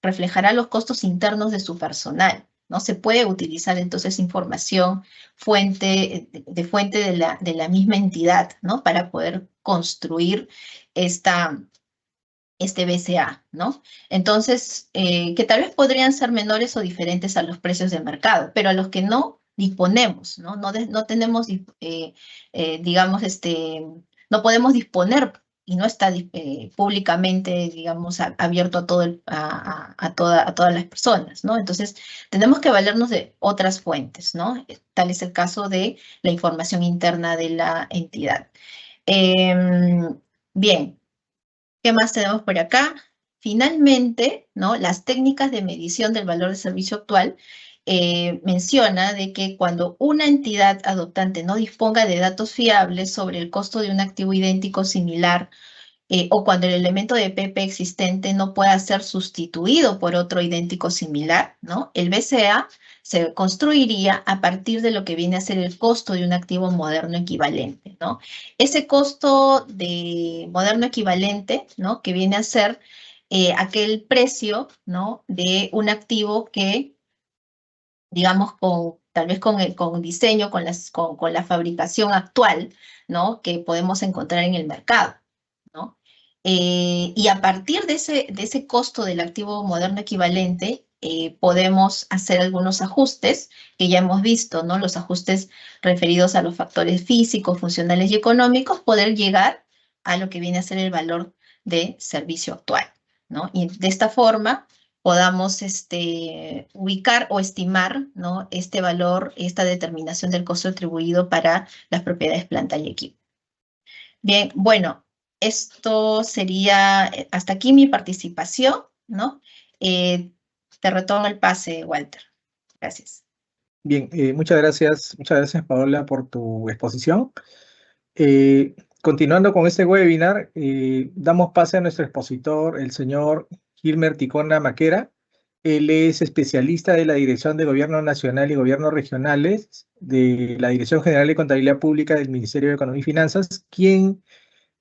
reflejará los costos internos de su personal, ¿no? Se puede utilizar entonces información fuente de la misma entidad, ¿no? Para poder construir este BCA, ¿no? Entonces, que tal vez podrían ser menores o diferentes a los precios de mercado, pero a los que no disponemos, ¿no? No tenemos, digamos, no podemos disponer y no está públicamente, digamos, abierto a todas las personas, ¿no? Entonces, tenemos que valernos de otras fuentes, ¿no? Tal es el caso de la información interna de la entidad. Bien. ¿Qué más tenemos por acá? Finalmente, ¿no? Las técnicas de medición del valor de servicio actual menciona de que cuando una entidad adoptante no disponga de datos fiables sobre el costo de un activo idéntico o similar, o cuando el elemento de PP existente no pueda ser sustituido por otro idéntico o similar, ¿no? El BCA se construiría a partir de lo que viene a ser el costo de un activo moderno equivalente, ¿no? Ese costo de moderno equivalente, ¿no? Que viene a ser aquel precio, ¿no?, de un activo que, digamos, tal vez con el diseño, con la fabricación actual, ¿no?, que podemos encontrar en el mercado, ¿no? Y a partir de ese costo del activo moderno equivalente, podemos hacer algunos ajustes que ya hemos visto, ¿no? Los ajustes referidos a los factores físicos, funcionales y económicos, poder llegar a lo que viene a ser el valor de servicio actual, ¿no? Y de esta forma podamos ubicar o estimar, ¿no?, este valor, esta determinación del costo atribuido para las propiedades planta y equipo. Bien, bueno, esto sería hasta aquí mi participación, ¿no? Te retomo el pase, Walter. Gracias.
Bien, muchas gracias, Paola, por tu exposición. Continuando con este webinar, damos pase a nuestro expositor, el señor Gilmer Ticona Maquera. Él es especialista de la Dirección de Gobierno Nacional y Gobiernos Regionales de la Dirección General de Contabilidad Pública del Ministerio de Economía y Finanzas, quien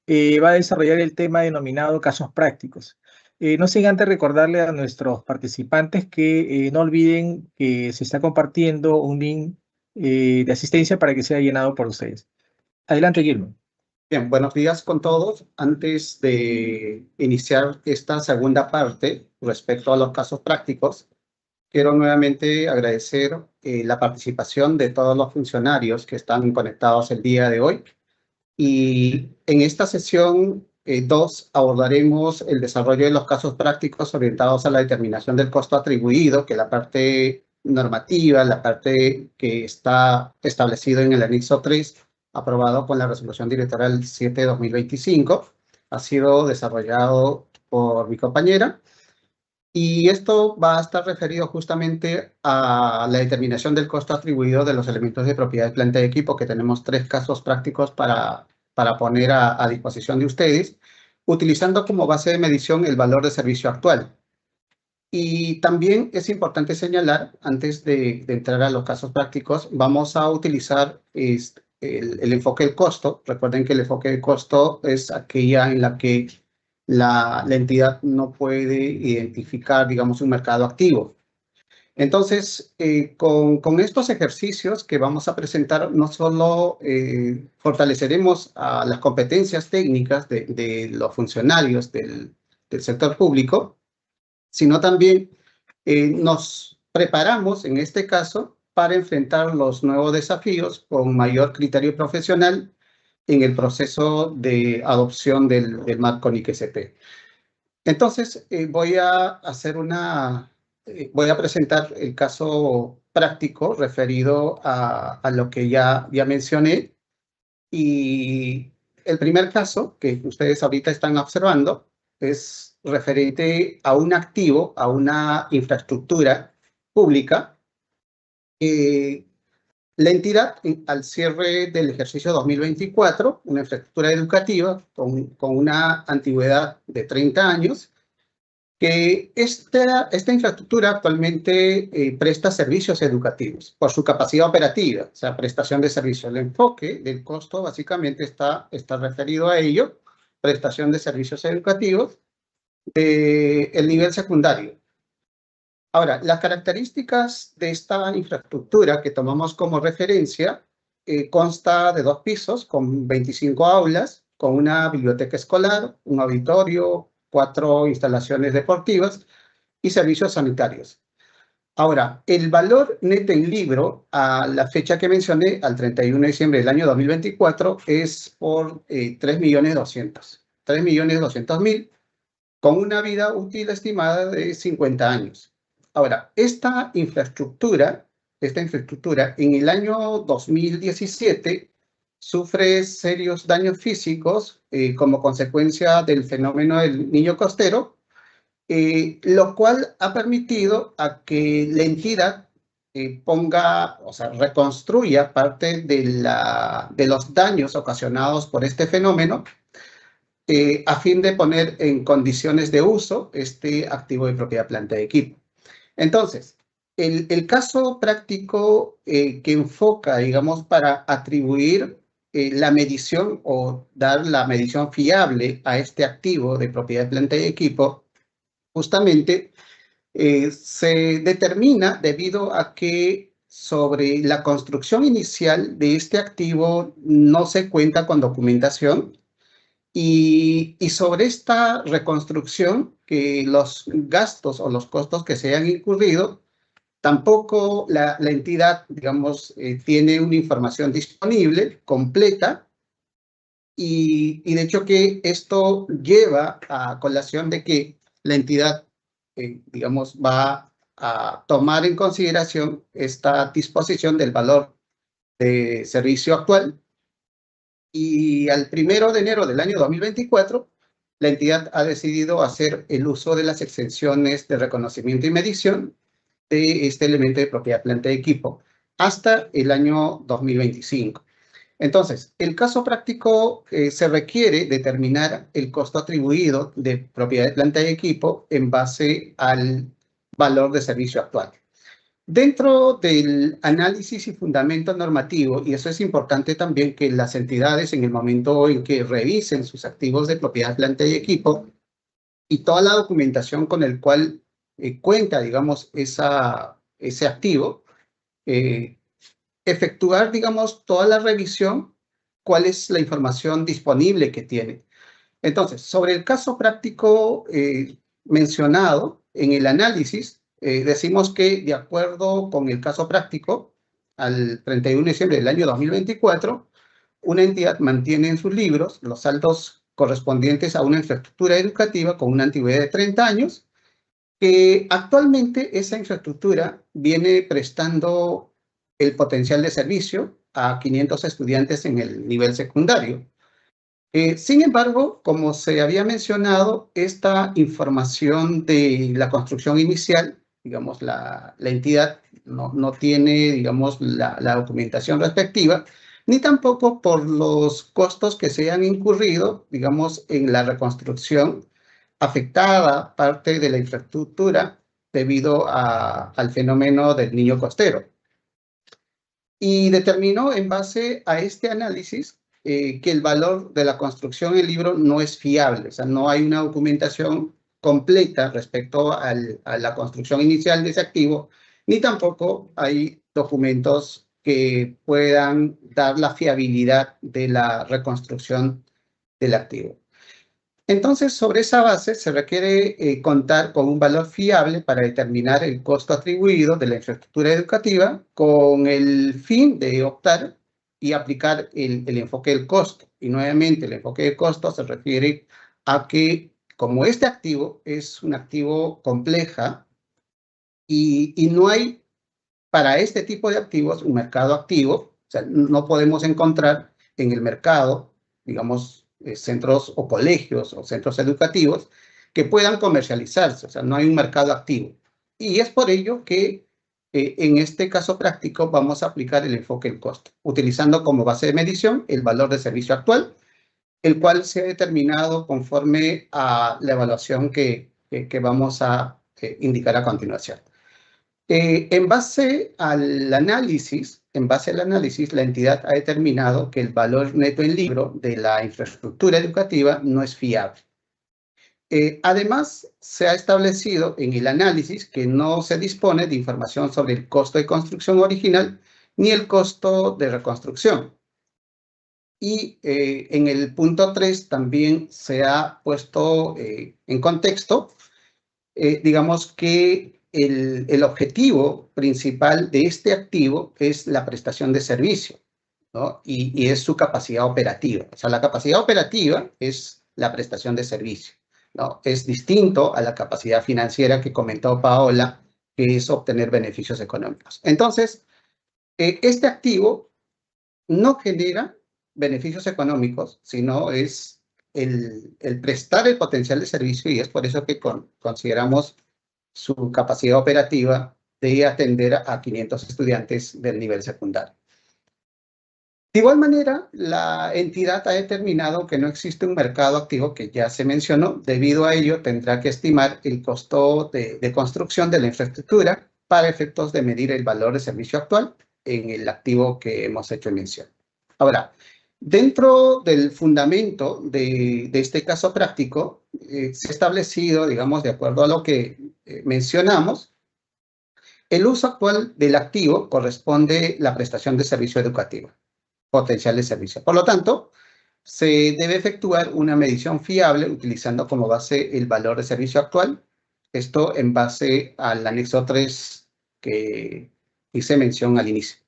va a desarrollar el tema denominado casos prácticos. No sin antes recordarle a nuestros participantes que no olviden que se está compartiendo un link de asistencia para que sea llenado por ustedes. Adelante, Guillermo.
Bien, buenos días con todos. Antes de iniciar esta segunda parte respecto a los casos prácticos, quiero nuevamente agradecer la participación de todos los funcionarios que están conectados el día de hoy. Y en esta sesión 2 abordaremos el desarrollo de los casos prácticos orientados a la determinación del costo atribuido, que es la parte normativa, la parte que está establecido en el anexo 3, aprobado con la resolución directorial 7/2025. Ha sido desarrollado por mi compañera. Y esto va a estar referido justamente a la determinación del costo atribuido de los elementos de propiedad de planta y equipo, que tenemos 3 casos prácticos para poner a disposición de ustedes, utilizando como base de medición el valor de servicio actual. Y también es importante señalar, antes de entrar a los casos prácticos, vamos a utilizar el enfoque del costo. Recuerden que el enfoque del costo es aquella en la que la entidad no puede identificar, digamos, un mercado activo. Entonces, con estos ejercicios que vamos a presentar, no solo fortaleceremos las competencias técnicas de los funcionarios del sector público, sino también nos preparamos, en este caso, para enfrentar los nuevos desafíos con mayor criterio profesional en el proceso de adopción del marco NIC-ST. Entonces, voy a presentar el caso práctico referido a lo que ya mencioné. Y el primer caso que ustedes ahorita están observando es referente a un activo, a una infraestructura pública. La entidad, al cierre del ejercicio 2024, una infraestructura educativa con una antigüedad de 30 años, que esta infraestructura actualmente presta servicios educativos por su capacidad operativa, o sea, prestación de servicios. El enfoque del costo básicamente está referido a ello, prestación de servicios educativos del nivel secundario. Ahora, las características de esta infraestructura que tomamos como referencia consta de 2 pisos con 25 aulas, con una biblioteca escolar, un auditorio, 4 instalaciones deportivas y servicios sanitarios. Ahora, el valor neto en libro a la fecha que mencioné, al 31 de diciembre del año 2024, es por 3.200.000, con una vida útil estimada de 50 años. Ahora, esta infraestructura en el año 2017 sufre serios daños físicos como consecuencia del fenómeno del Niño Costero, lo cual ha permitido a que la entidad reconstruya parte de los daños ocasionados por este fenómeno a fin de poner en condiciones de uso este activo de propiedad planta de equipo. Entonces, el caso práctico que enfoca, digamos, para atribuir la medición o dar la medición fiable a este activo de propiedad planta y equipo justamente se determina debido a que sobre la construcción inicial de este activo no se cuenta con documentación y sobre esta reconstrucción, que los gastos o los costos que se hayan incurrido, tampoco la entidad, digamos, tiene una información disponible, completa, y de hecho que esto lleva a colación de que la entidad, digamos, va a tomar en consideración esta disposición del valor de servicio actual, y al 1 de enero del año 2024, la entidad ha decidido hacer el uso de las exenciones de reconocimiento y medición de este elemento de propiedad, planta y equipo hasta el año 2025. Entonces, el caso práctico se requiere determinar el costo atribuido de propiedad, planta y equipo en base al valor de servicio actual. Dentro del análisis y fundamento normativo, y eso es importante también que las entidades en el momento en que revisen sus activos de propiedad, planta y equipo y toda la documentación con el cual cuenta, digamos, ese activo, efectuar, digamos, toda la revisión, cuál es la información disponible que tiene. Entonces, sobre el caso práctico mencionado en el análisis, decimos que de acuerdo con el caso práctico, al 31 de diciembre del año 2024, una entidad mantiene en sus libros los saldos correspondientes a una infraestructura educativa con una antigüedad de 30 años, que actualmente esa infraestructura viene prestando el potencial de servicio a 500 estudiantes en el nivel secundario. Sin embargo, como se había mencionado, esta información de la construcción inicial, digamos, la entidad no tiene, digamos, la documentación respectiva, ni tampoco por los costos que se han incurrido, digamos, en la reconstrucción afectada parte de la infraestructura debido al fenómeno del niño costero. Y determinó en base a este análisis que el valor de la construcción del libro no es fiable, o sea, no hay una documentación completa respecto a la construcción inicial de ese activo, ni tampoco hay documentos que puedan dar la fiabilidad de la reconstrucción del activo. Entonces, sobre esa base se requiere contar con un valor fiable para determinar el costo atribuido de la infraestructura educativa con el fin de optar y aplicar el enfoque del costo. Y nuevamente, el enfoque del costo se refiere a que, como este activo es un activo compleja y no hay para este tipo de activos un mercado activo, o sea, no podemos encontrar en el mercado, digamos, centros o colegios o centros educativos que puedan comercializarse, o sea, no hay un mercado activo. Y es por ello que en este caso práctico vamos a aplicar el enfoque del costo, utilizando como base de medición el valor de servicio actual, el cual se ha determinado conforme a la evaluación que vamos a indicar a continuación. En base al análisis, la entidad ha determinado que el valor neto en libro de la infraestructura educativa no es fiable. Además, se ha establecido en el análisis que no se dispone de información sobre el costo de construcción original ni el costo de reconstrucción. Y en el punto 3 también se ha puesto en contexto, digamos que el objetivo principal de este activo es la prestación de servicio, ¿no? Y es su capacidad operativa. O sea, la capacidad operativa es la prestación de servicio, ¿no? Es distinto a la capacidad financiera que comentó Paola, que es obtener beneficios económicos. Entonces, este activo no genera beneficios económicos, sino es el prestar el potencial de servicio, y es por eso que consideramos su capacidad operativa de atender a 500 estudiantes del nivel secundario. De igual manera, la entidad ha determinado que no existe un mercado activo, que ya se mencionó. Debido a ello, tendrá que estimar el costo de construcción de la infraestructura para efectos de medir el valor de servicio actual en el activo que hemos hecho mención. Ahora, dentro del fundamento de este caso práctico, se ha establecido, digamos, de acuerdo a lo que mencionamos, el uso actual del activo corresponde a la prestación de servicio educativo, potencial de servicio. Por lo tanto, se debe efectuar una medición fiable utilizando como base el valor de servicio actual. Esto en base al anexo 3 que hice mención al inicio.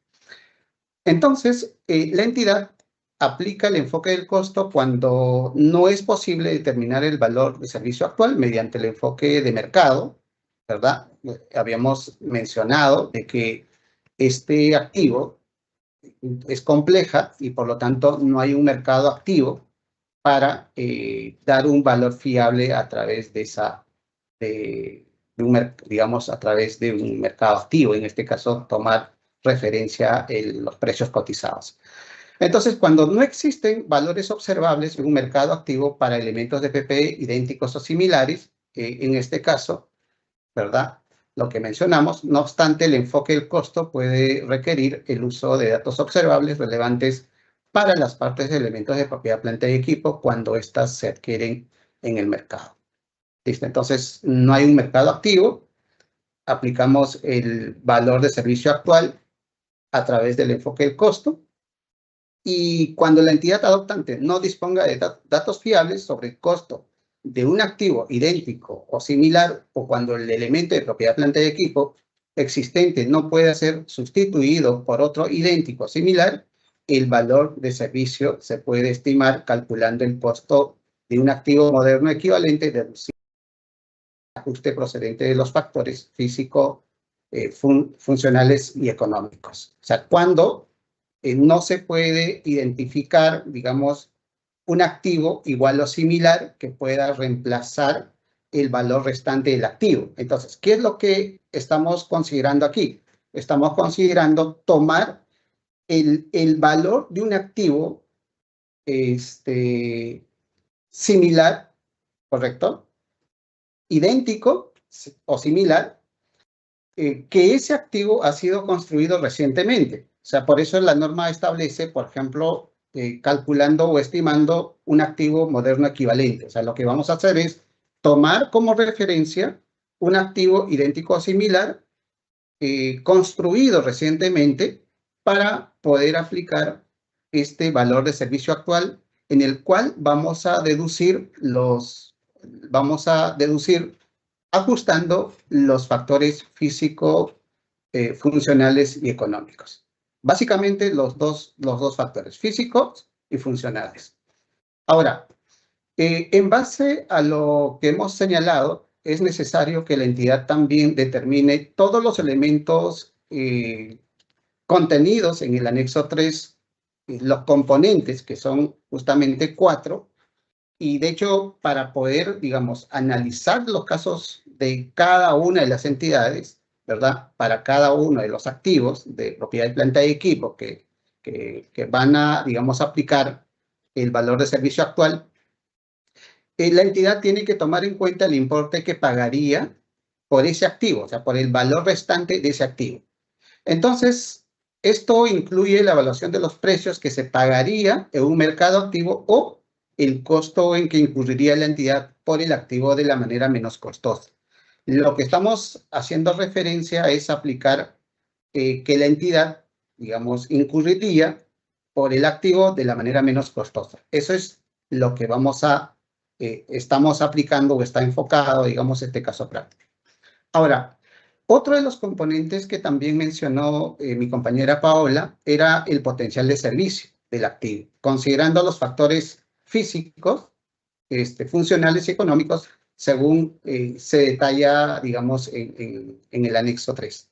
Entonces, la entidad aplica el enfoque del costo cuando no es posible determinar el valor de servicio actual mediante el enfoque de mercado, ¿verdad? Habíamos mencionado de que este activo es compleja y por lo tanto no hay un mercado activo para dar un valor fiable a través de digamos, a través de un mercado activo, en este caso tomar referencia en los precios cotizados. Entonces, cuando no existen valores observables en un mercado activo para elementos de PPE idénticos o similares, en este caso, ¿verdad? Lo que mencionamos, no obstante, el enfoque del costo puede requerir el uso de datos observables relevantes para las partes de elementos de propiedad, planta y equipo cuando éstas se adquieren en el mercado. ¿Listo? Entonces, no hay un mercado activo, aplicamos el valor de servicio actual a través del enfoque del costo, y cuando la entidad adoptante no disponga de datos fiables sobre el costo de un activo idéntico o similar, o cuando el elemento de propiedad, planta y equipo existente no pueda ser sustituido por otro idéntico o similar, el valor de servicio se puede estimar calculando el costo de un activo moderno equivalente deducido el ajuste procedente de los factores físico, funcionales y económicos. O sea, cuando no se puede identificar, digamos, un activo igual o similar que pueda reemplazar el valor restante del activo. Entonces, ¿qué es lo que estamos considerando aquí? Estamos considerando tomar el valor de un activo similar, ¿correcto? Idéntico o similar, que ese activo ha sido construido recientemente. O sea, por eso la norma establece, por ejemplo, calculando o estimando un activo moderno equivalente. O sea, lo que vamos a hacer es tomar como referencia un activo idéntico o similar construido recientemente para poder aplicar este valor de servicio actual en el cual vamos a deducir ajustando los factores físico, funcionales y económicos. Básicamente los dos factores, físicos y funcionales. Ahora, en base a lo que hemos señalado, es necesario que la entidad también determine todos los elementos contenidos en el anexo 3, los componentes, que son justamente 4, y de hecho, para poder, digamos, analizar los casos de cada una de las entidades, ¿verdad? Para cada uno de los activos de propiedad de planta y equipo que van a, digamos, aplicar el valor de servicio actual, la entidad tiene que tomar en cuenta el importe que pagaría por ese activo, o sea, por el valor restante de ese activo. Entonces, esto incluye la evaluación de los precios que se pagaría en un mercado activo o el costo en que incurriría la entidad por el activo de la manera menos costosa. Lo que estamos haciendo referencia es aplicar que la entidad, digamos, incurriría por el activo de la manera menos costosa. Eso es lo que estamos aplicando o está enfocado, digamos, este caso práctico. Ahora, otro de los componentes que también mencionó mi compañera Paola era el potencial de servicio del activo, considerando los factores físicos, funcionales y económicos, según se detalla, digamos, en el anexo 3.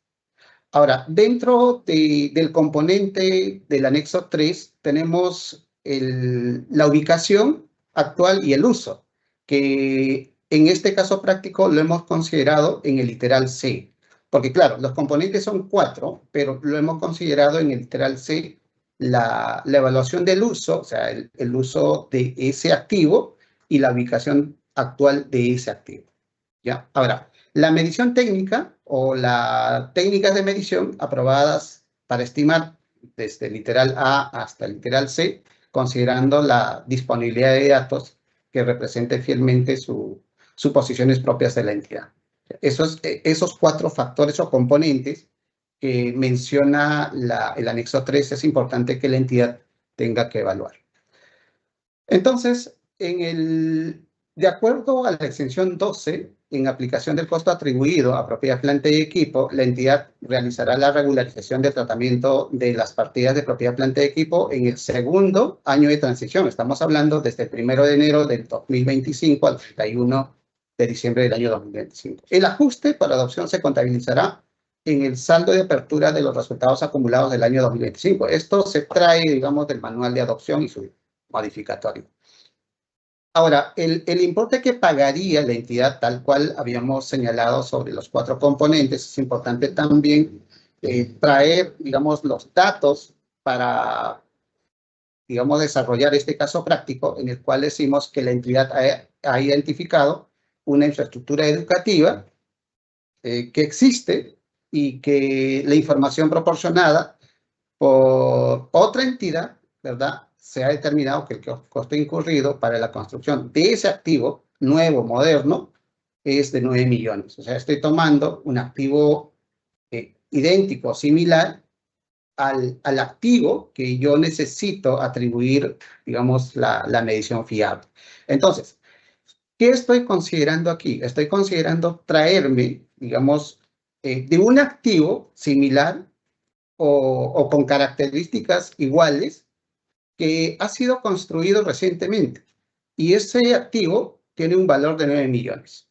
Ahora, dentro del componente del anexo 3 tenemos la ubicación actual y el uso, que en este caso práctico lo hemos considerado en el literal C. Porque claro, los componentes son 4, pero lo hemos considerado en el literal C la evaluación del uso, o sea, el uso de ese activo y la ubicación actual de ese activo. ¿Ya? Ahora, la medición técnica o las técnicas de medición aprobadas para estimar desde el literal A hasta el literal C, considerando la disponibilidad de datos que represente fielmente sus posiciones propias de la entidad. Esos 4 factores o componentes que menciona el anexo 3 es importante que la entidad tenga que evaluar. Entonces, de acuerdo a la exención 12, en aplicación del costo atribuido a propiedad, planta y equipo, la entidad realizará la regularización de tratamiento de las partidas de propiedad, planta y equipo en el segundo año de transición. Estamos hablando desde el 1 de enero del 2025 al 31 de diciembre del año 2025. El ajuste para adopción se contabilizará en el saldo de apertura de los resultados acumulados del año 2025. Esto se trae, digamos, del manual de adopción y su modificatorio. Ahora, el importe que pagaría la entidad, tal cual habíamos señalado sobre los 4 componentes, es importante también traer, digamos, los datos para, digamos, desarrollar este caso práctico en el cual decimos que la entidad ha identificado una infraestructura educativa que existe y que la información proporcionada por otra entidad, ¿verdad?, se ha determinado que el costo incurrido para la construcción de ese activo nuevo, moderno, es de 9 millones. O sea, estoy tomando un activo idéntico, similar al activo que yo necesito atribuir, digamos, la medición fiable. Entonces, ¿qué estoy considerando aquí? Estoy considerando traerme, digamos, de un activo similar o con características iguales que ha sido construido recientemente. Y ese activo tiene un valor de 9 millones.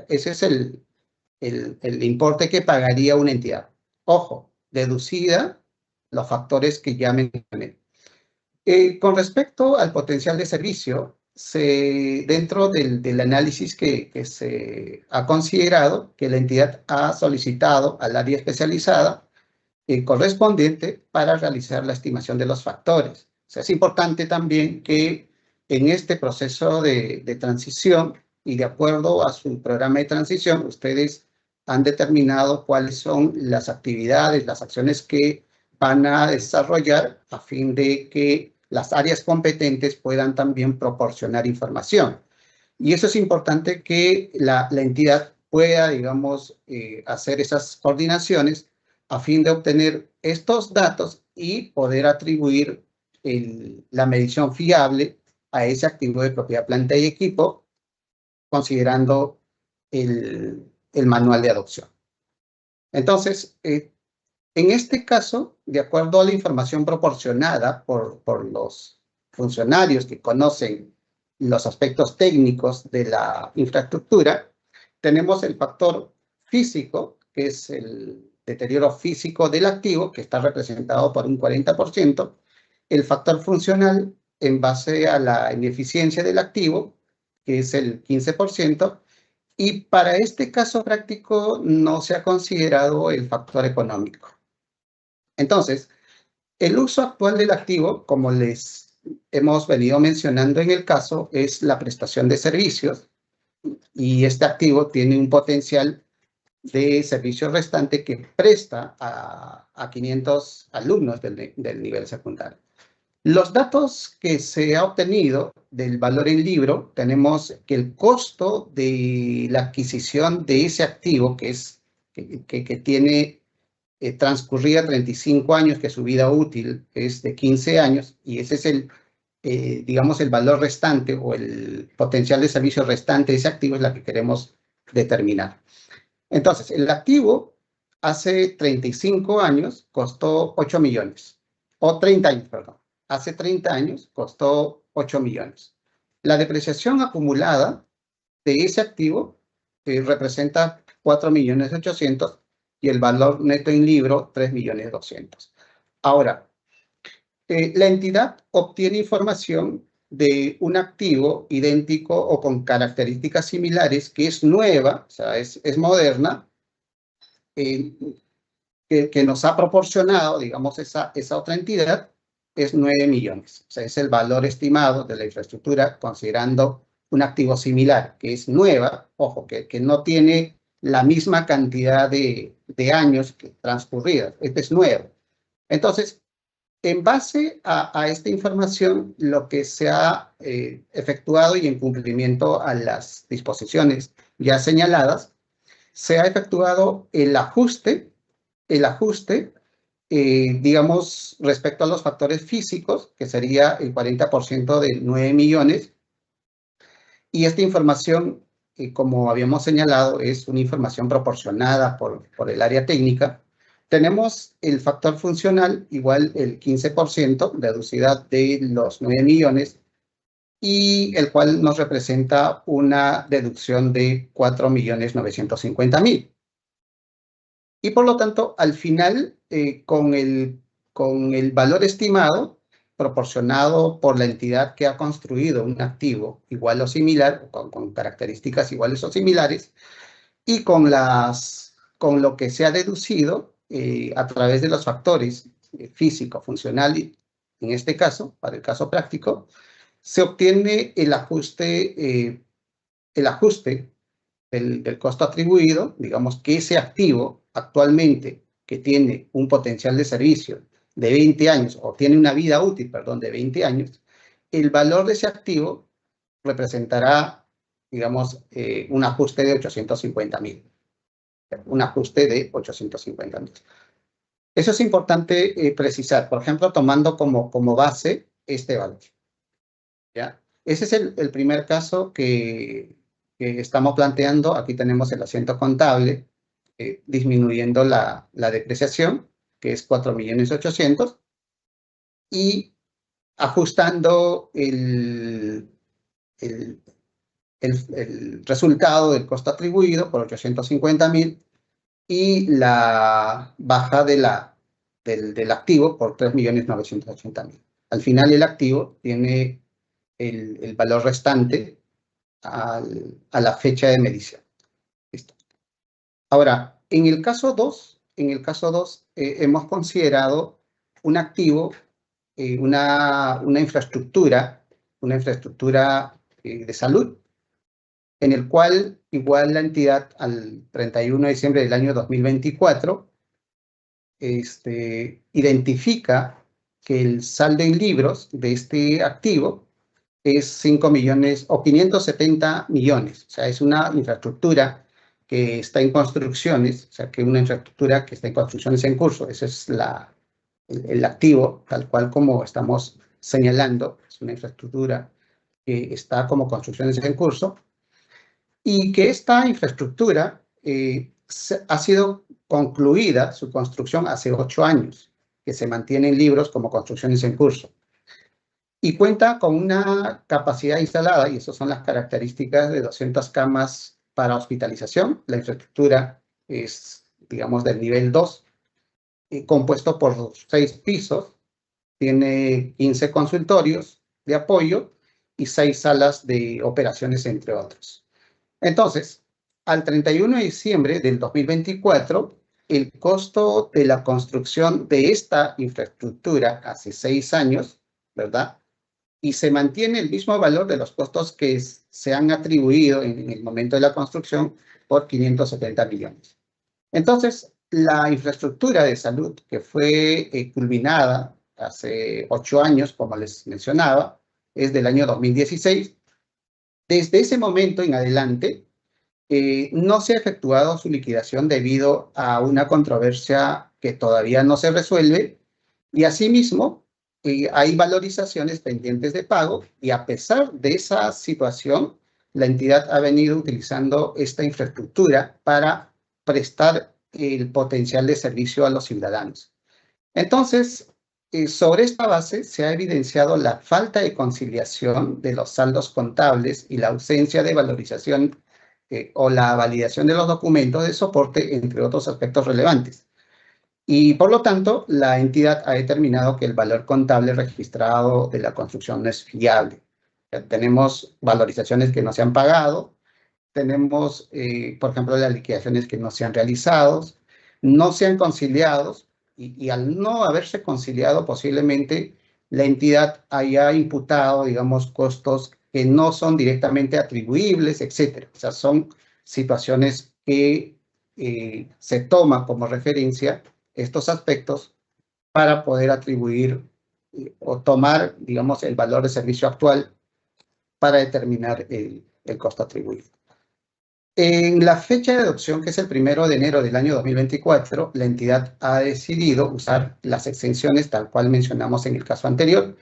Ese es el importe que pagaría una entidad. Ojo, deducida los factores que ya mencioné. Con respecto al potencial de servicio, dentro del análisis que se ha considerado, que la entidad ha solicitado al área especializada correspondiente para realizar la estimación de los factores. O sea, es importante también que en este proceso de transición y de acuerdo a su programa de transición, ustedes han determinado cuáles son las actividades, las acciones que van a desarrollar a fin de que las áreas competentes puedan también proporcionar información. Y eso es importante que la entidad pueda, digamos, hacer esas coordinaciones a fin de obtener estos datos y poder atribuir la medición fiable a ese activo de propiedad, planta y equipo, considerando el manual de adopción. Entonces, en este caso, de acuerdo a la información proporcionada por los funcionarios que conocen los aspectos técnicos de la infraestructura, tenemos el factor físico, que es el deterioro físico del activo, que está representado por un 40%, el factor funcional en base a la ineficiencia del activo, que es el 15%, y para este caso práctico no se ha considerado el factor económico. Entonces, el uso actual del activo, como les hemos venido mencionando en el caso, es la prestación de servicios, y este activo tiene un potencial de servicio restante que presta a 500 alumnos del nivel secundario. Los datos que se ha obtenido del valor en libro, tenemos que el costo de la adquisición de ese activo, que tiene transcurrida 35 años, que su vida útil es de 15 años, y ese es digamos, el valor restante o el potencial de servicio restante de ese activo es la que queremos determinar. Entonces, el activo hace 35 años costó 8 millones, o 30 años, perdón. Hace 30 años costó 8 millones. La depreciación acumulada de ese activo representa 4.800.000 y el valor neto en libro 3.200.000. Ahora, la entidad obtiene información de un activo idéntico o con características similares que es nueva, o sea, es moderna, que nos ha proporcionado, digamos, esa otra entidad, es 9 millones. O sea, es el valor estimado de la infraestructura considerando un activo similar, que es nueva, ojo, que no tiene la misma cantidad de años transcurridos. Este es nuevo. Entonces, En base a esta información, lo que se ha efectuado y en cumplimiento a las disposiciones ya señaladas, se ha efectuado el ajuste, digamos, respecto a los factores físicos, que sería el 40% de 9 millones. Y esta información, como habíamos señalado, es una información proporcionada por el área técnica. Tenemos el factor funcional, igual el 15%, deducida de los 9 millones, y el cual nos representa una deducción de 4.950.000. Y por lo tanto, al final, con el valor estimado, proporcionado por la entidad que ha construido un activo igual o similar, con características iguales o similares, y con lo que se ha deducido a través de los factores físico, funcional, y en este caso, para el caso práctico, se obtiene el ajuste del costo atribuido. Digamos que ese activo actualmente, que tiene un potencial de servicio de 20 años, o tiene una vida útil, perdón, de 20 años, el valor de ese activo representará, digamos, un ajuste de 850.000. Un ajuste de 850.000. Eso es importante precisar, por ejemplo, tomando como base este valor. ¿Ya? Ese es el primer caso que estamos planteando. Aquí tenemos el asiento contable, disminuyendo la depreciación, que es 4.800.000, y ajustando el resultado del costo atribuido por 850.000 y la baja del activo por 3.980.000. Al final el activo tiene el valor restante a la fecha de medición. Listo. Ahora, en el caso 2, hemos considerado un activo, una infraestructura de salud, en el cual igual la entidad al 31 de diciembre del año 2024 identifica que el saldo en libros de este activo es 5 millones o 570 millones. O sea, es una infraestructura que está en construcciones, o sea, que una infraestructura que está en construcciones en curso. Ese es el activo, tal cual como estamos señalando. Es una infraestructura que está como construcciones en curso, y que esta infraestructura ha sido concluida, su construcción, hace 8 años, que se mantiene en libros como construcciones en curso. Y cuenta con una capacidad instalada, y esas son las características, de 200 camas para hospitalización. La infraestructura es, digamos, del nivel 2, compuesto por 6 pisos, tiene 15 consultorios de apoyo y 6 salas de operaciones, entre otros. Entonces, al 31 de diciembre del 2024, el costo de la construcción de esta infraestructura hace 6 años, ¿verdad? Y se mantiene el mismo valor de los costos que se han atribuido en el momento de la construcción, por 570 millones. Entonces, la infraestructura de salud, que fue culminada hace 8 años, como les mencionaba, es del año 2016. Desde ese momento en adelante, no se ha efectuado su liquidación debido a una controversia que todavía no se resuelve, y asimismo hay valorizaciones pendientes de pago, y a pesar de esa situación, la entidad ha venido utilizando esta infraestructura para prestar el potencial de servicio a los ciudadanos. Entonces, sobre esta base se ha evidenciado la falta de conciliación de los saldos contables y la ausencia de valorización o la validación de los documentos de soporte, entre otros aspectos relevantes. Y por lo tanto, la entidad ha determinado que el valor contable registrado de la construcción no es fiable. Tenemos valorizaciones que no se han pagado, tenemos, por ejemplo, las liquidaciones que no se han realizado, no se han conciliado, y al no haberse conciliado, posiblemente la entidad haya imputado, digamos, costos que no son directamente atribuibles, etc. O sea, son situaciones que se toman como referencia estos aspectos para poder atribuir o tomar, digamos, el valor de servicio actual para determinar el costo atribuido. En la fecha de adopción, que es el 1 de enero del año 2024, la entidad ha decidido usar las exenciones tal cual mencionamos en el caso anterior.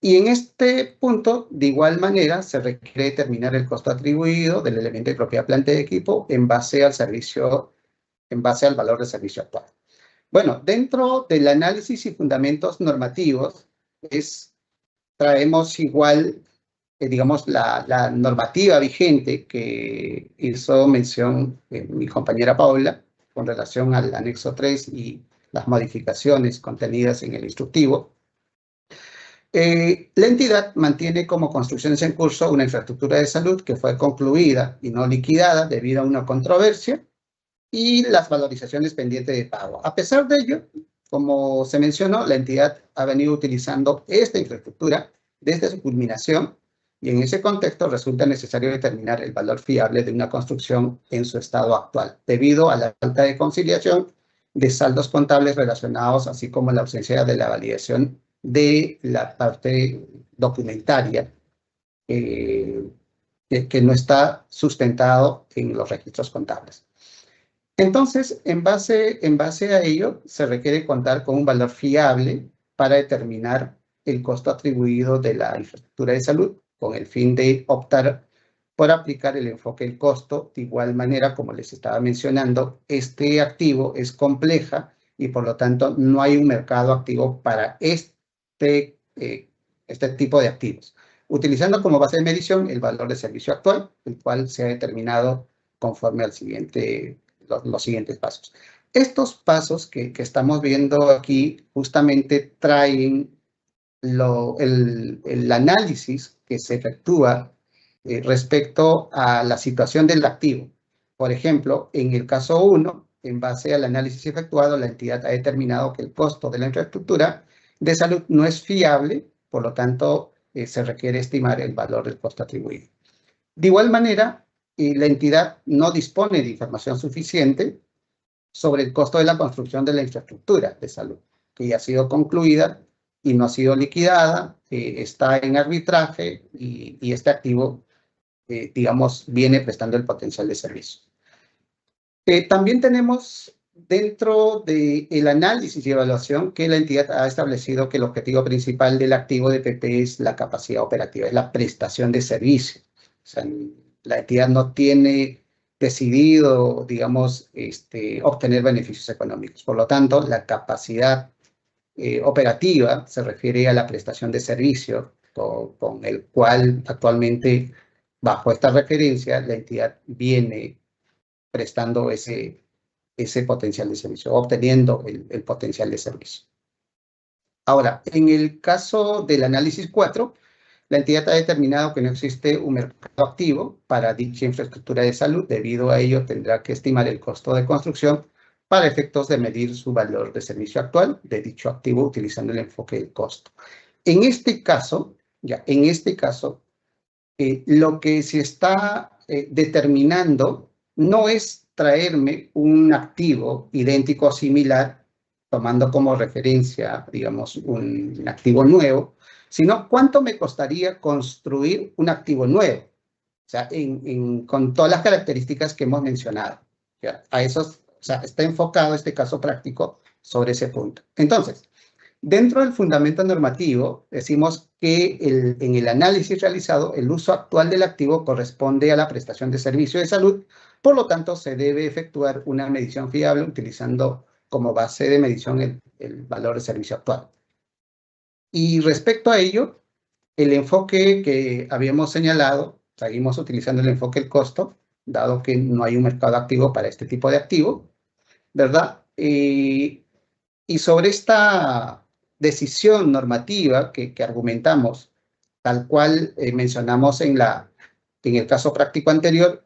Y en este punto, de igual manera, se requiere determinar el costo atribuido del elemento de propiedad, planta de equipo en base al servicio, en base al valor de servicio actual. Bueno, dentro del análisis y fundamentos normativos, traemos igual, digamos, la normativa vigente que hizo mención mi compañera Paula con relación al anexo 3 y las modificaciones contenidas en el instructivo. La entidad mantiene como construcciones en curso una infraestructura de salud que fue concluida y no liquidada debido a una controversia y las valorizaciones pendientes de pago. A pesar de ello, como se mencionó, la entidad ha venido utilizando esta infraestructura desde su culminación y en ese contexto resulta necesario determinar el valor fiable de una construcción en su estado actual, debido a la falta de conciliación de saldos contables relacionados, así como la ausencia de la validación de la parte documentaria que no está sustentado en los registros contables. Entonces, en base a ello, se requiere contar con un valor fiable para determinar el costo atribuido de la infraestructura de salud, con el fin de optar por aplicar el enfoque del costo. De igual manera, como les estaba mencionando, este activo es compleja y por lo tanto no hay un mercado activo para este tipo de activos, utilizando como base de medición el valor de servicio actual, el cual se ha determinado conforme al los siguientes pasos. Estos pasos que estamos viendo aquí justamente traen el análisis que se efectúa respecto a la situación del activo. Por ejemplo, en el caso 1, en base al análisis efectuado, la entidad ha determinado que el costo de la infraestructura de salud no es fiable, por lo tanto, se requiere estimar el valor del costo atribuido. De igual manera, la entidad no dispone de información suficiente sobre el costo de la construcción de la infraestructura de salud, que ya ha sido concluida y no ha sido liquidada, está en arbitraje y este activo, digamos, viene prestando el potencial de servicio. También tenemos dentro del análisis y evaluación que la entidad ha establecido que el objetivo principal del activo de PP es la capacidad operativa, es la prestación de servicio. O sea, la entidad no tiene decidido, digamos, obtener beneficios económicos. Por lo tanto, la capacidad operativa se refiere a la prestación de servicio con el cual actualmente, bajo esta referencia, la entidad viene prestando ese potencial de servicio, obteniendo el potencial de servicio. Ahora, en el caso del análisis 4, la entidad ha determinado que no existe un mercado activo para dicha infraestructura de salud. Debido a ello, tendrá que estimar el costo de construcción para efectos de medir su valor de servicio actual de dicho activo utilizando el enfoque del costo. En este caso, lo que se está determinando no es traerme un activo idéntico o similar, tomando como referencia, digamos, un activo nuevo, sino cuánto me costaría construir un activo nuevo, o sea, con todas las características que hemos mencionado. ¿Ya? O sea, está enfocado este caso práctico sobre ese punto. Entonces, dentro del fundamento normativo, decimos que en el análisis realizado, el uso actual del activo corresponde a la prestación de servicio de salud, por lo tanto, se debe efectuar una medición fiable utilizando como base de medición el valor de servicio actual. Y respecto a ello, el enfoque que habíamos señalado, seguimos utilizando el enfoque del costo, dado que no hay un mercado activo para este tipo de activo, ¿verdad? Y sobre esta decisión normativa que argumentamos, tal cual mencionamos en el caso práctico anterior,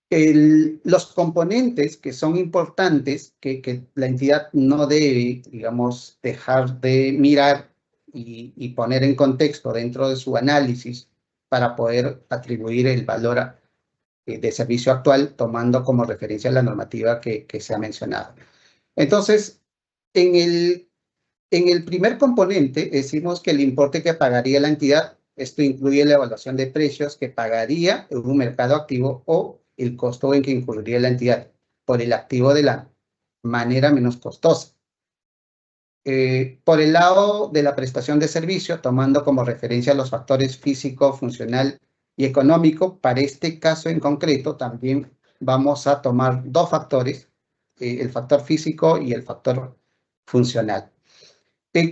los componentes que son importantes, que la entidad no debe, digamos, dejar de mirar y poner en contexto dentro de su análisis para poder atribuir el valor de servicio actual, tomando como referencia la normativa que se ha mencionado. Entonces, en el En el primer componente decimos que el importe que pagaría la entidad, esto incluye la evaluación de precios que pagaría en un mercado activo o el costo en que incurriría la entidad por el activo de la manera menos costosa. Por el lado de la prestación de servicio, tomando como referencia los factores físico, funcional y económico, para este caso en concreto también vamos a tomar dos factores, el factor físico y el factor funcional.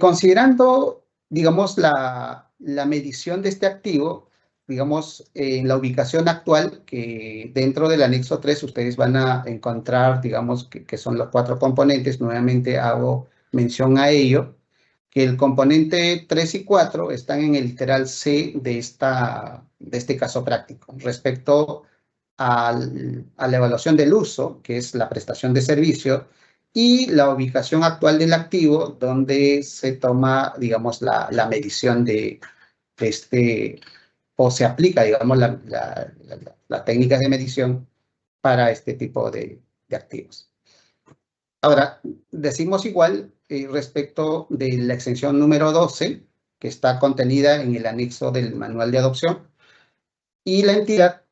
Considerando, digamos, la medición de este activo, digamos, en la ubicación actual, que dentro del anexo 3 ustedes van a encontrar, digamos, que son los 4 componentes, nuevamente hago mención a ello, que el componente 3 y 4 están en el literal C de este caso práctico. Respecto a la evaluación del uso, que es la prestación de servicio, y la ubicación actual del activo, donde se toma, digamos, la medición de o se aplica, digamos, las técnicas de medición para este tipo de activos. Ahora, decimos igual respecto de la exención número 12, que está contenida en el anexo del manual de adopción, y la entidad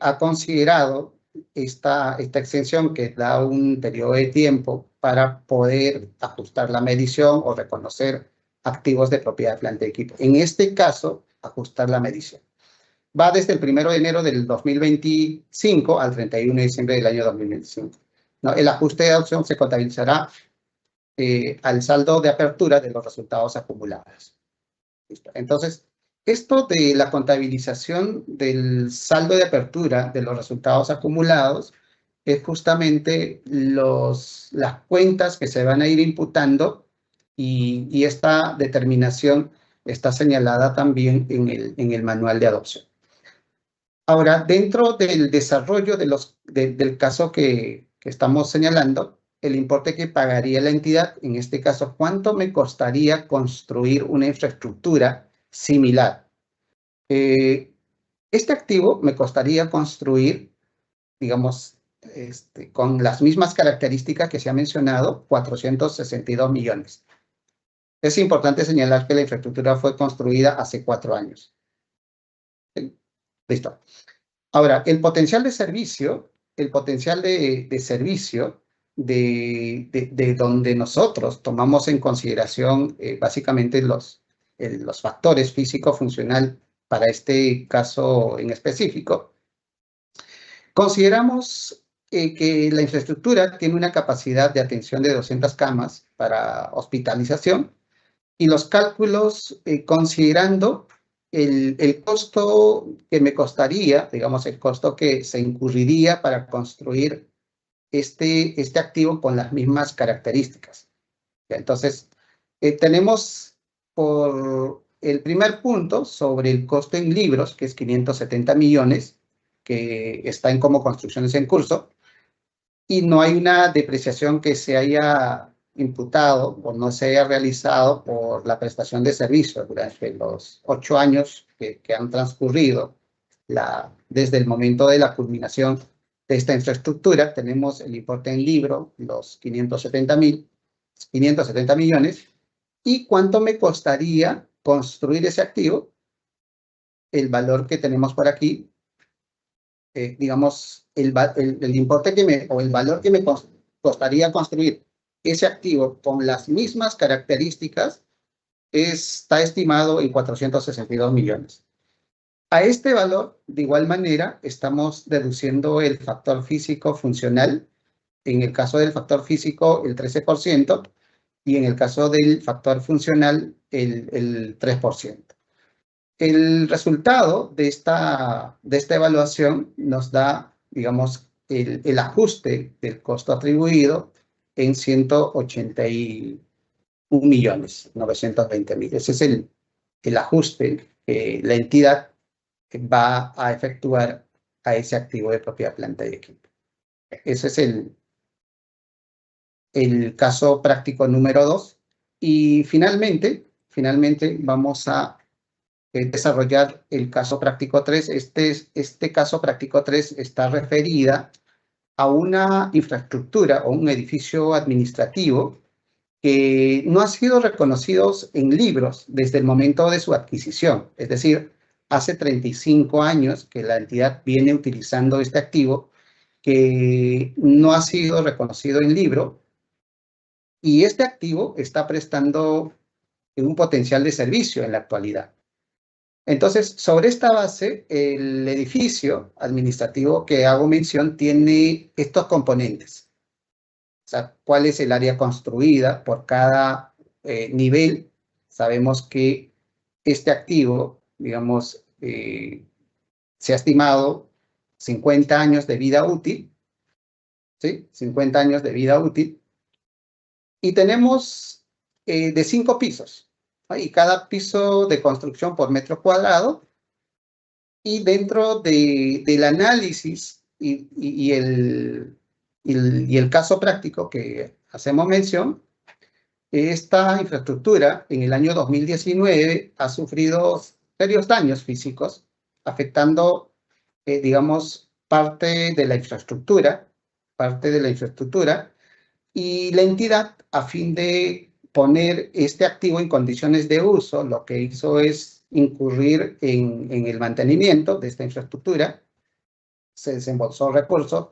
ha considerado esta exención que da un periodo de tiempo para poder ajustar la medición o reconocer activos de propiedad, planta y equipo. En este caso, ajustar la medición. Va desde el 1 de enero del 2025 al 31 de diciembre del año 2025. ¿No? El ajuste de adopción se contabilizará al saldo de apertura de los resultados acumulados. ¿Listo? Entonces, esto de la contabilización del saldo de apertura de los resultados acumulados es justamente las cuentas que se van a ir imputando y esta determinación está señalada también en el manual de adopción. Ahora, dentro del desarrollo del caso que estamos señalando, el importe que pagaría la entidad, en este caso, ¿cuánto me costaría construir una infraestructura similar? Este activo me costaría construir, digamos, con las mismas características que se ha mencionado, 462 millones. Es importante señalar que la infraestructura fue construida hace 4 años. Listo. Ahora, el potencial de servicio, de donde nosotros tomamos en consideración básicamente los factores físico-funcional para este caso en específico, consideramos que la infraestructura tiene una capacidad de atención de 200 camas para hospitalización y los cálculos considerando el costo que me costaría, digamos, el costo que se incurriría para construir este activo con las mismas características. Entonces, tenemos por el primer punto sobre el costo en libros, que es 570 millones, que está en como construcciones en curso, y no hay una depreciación que se haya imputado o no se haya realizado por la prestación de servicios durante los 8 años que han transcurrido desde el momento de la culminación de esta infraestructura. Tenemos el importe en libro, los 570 millones, y cuánto me costaría construir ese activo, el valor que tenemos por aquí, digamos, el importe o el valor que me costaría construir ese activo con las mismas características está estimado en 462 millones. A este valor, de igual manera, estamos deduciendo el factor físico funcional. En el caso del factor físico, el 13%, y en el caso del factor funcional, el 3%. El resultado de esta evaluación nos da, digamos, el ajuste del costo atribuido en 181.920.000. Ese es el ajuste que la entidad va a efectuar a ese activo de propiedad, planta y equipo. Ese es el caso práctico número 2. Y finalmente vamos a desarrollar el caso práctico 3. Este caso práctico 3 está referida a una infraestructura o un edificio administrativo que no han sido reconocidos en libros desde el momento de su adquisición. Es decir, hace 35 años que la entidad viene utilizando este activo que no ha sido reconocido en libro, y este activo está prestando un potencial de servicio en la actualidad. Entonces, sobre esta base, el edificio administrativo que hago mención tiene estos componentes. O sea, cuál es el área construida por cada nivel. Sabemos que este activo, digamos, se ha estimado 50 años de vida útil, ¿sí? 50 años de vida útil. Y tenemos de 5 pisos, ¿no? Y cada piso de construcción por metro cuadrado. Y dentro del análisis y el caso práctico que hacemos mención, esta infraestructura en el año 2019 ha sufrido serios daños físicos, afectando, digamos, parte de la infraestructura, y la entidad, a fin de poner este activo en condiciones de uso, lo que hizo es incurrir en el mantenimiento de esta infraestructura, se desembolsó recursos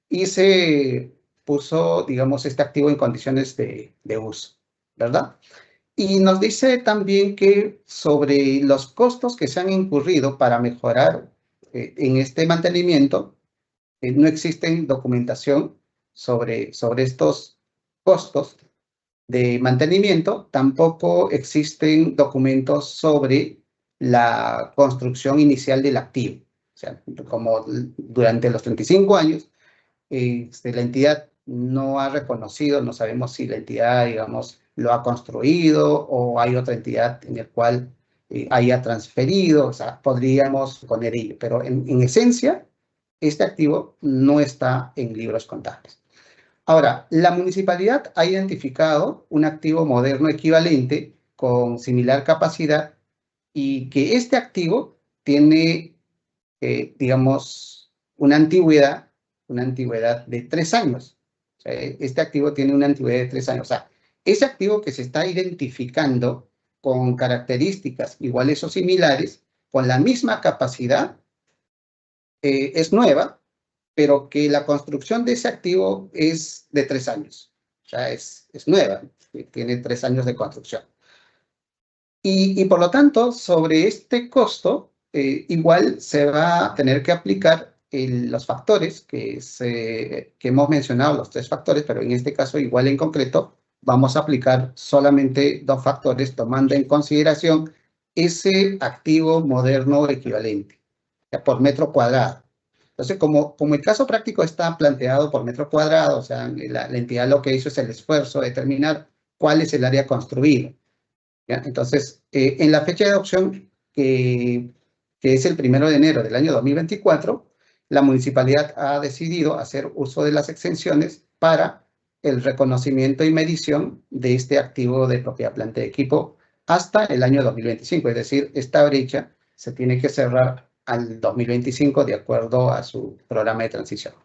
y se puso, digamos, este activo en condiciones de uso, ¿verdad? Y nos dice también que sobre los costos que se han incurrido para mejorar en este mantenimiento, no existen documentación sobre estos costos de mantenimiento, tampoco existen documentos sobre la construcción inicial del activo. O sea, como durante los 35 años, la entidad no ha reconocido, no sabemos si la entidad, digamos, lo ha construido o hay otra entidad en la cual haya transferido, o sea, podríamos poner ello, pero en esencia, este activo no está en libros contables. Ahora, la municipalidad ha identificado un activo moderno equivalente con similar capacidad y que este activo tiene, digamos, una antigüedad de 3 años. O sea, este activo tiene una antigüedad de 3 años. O sea, ese activo que se está identificando con características iguales o similares, con la misma capacidad, es nueva, pero que la construcción de ese activo es de 3 años. O sea, es nueva, tiene 3 años de construcción. Y por lo tanto, sobre este costo, igual se va a tener que aplicar los factores que hemos mencionado, los 3 factores, pero en este caso, igual en concreto, vamos a aplicar solamente 2 factores, tomando en consideración ese activo moderno equivalente, por metro cuadrado. Entonces, como el caso práctico está planteado por metro cuadrado, o sea, la entidad lo que hizo es el esfuerzo de determinar cuál es el área construida, ¿ya? Entonces, en la fecha de adopción, que es el 1 de enero del año 2024, la municipalidad ha decidido hacer uso de las exenciones para el reconocimiento y medición de este activo de propiedad, planta y equipo hasta el año 2025. Es decir, esta brecha se tiene que cerrar al 2025 de acuerdo a su programa de transición.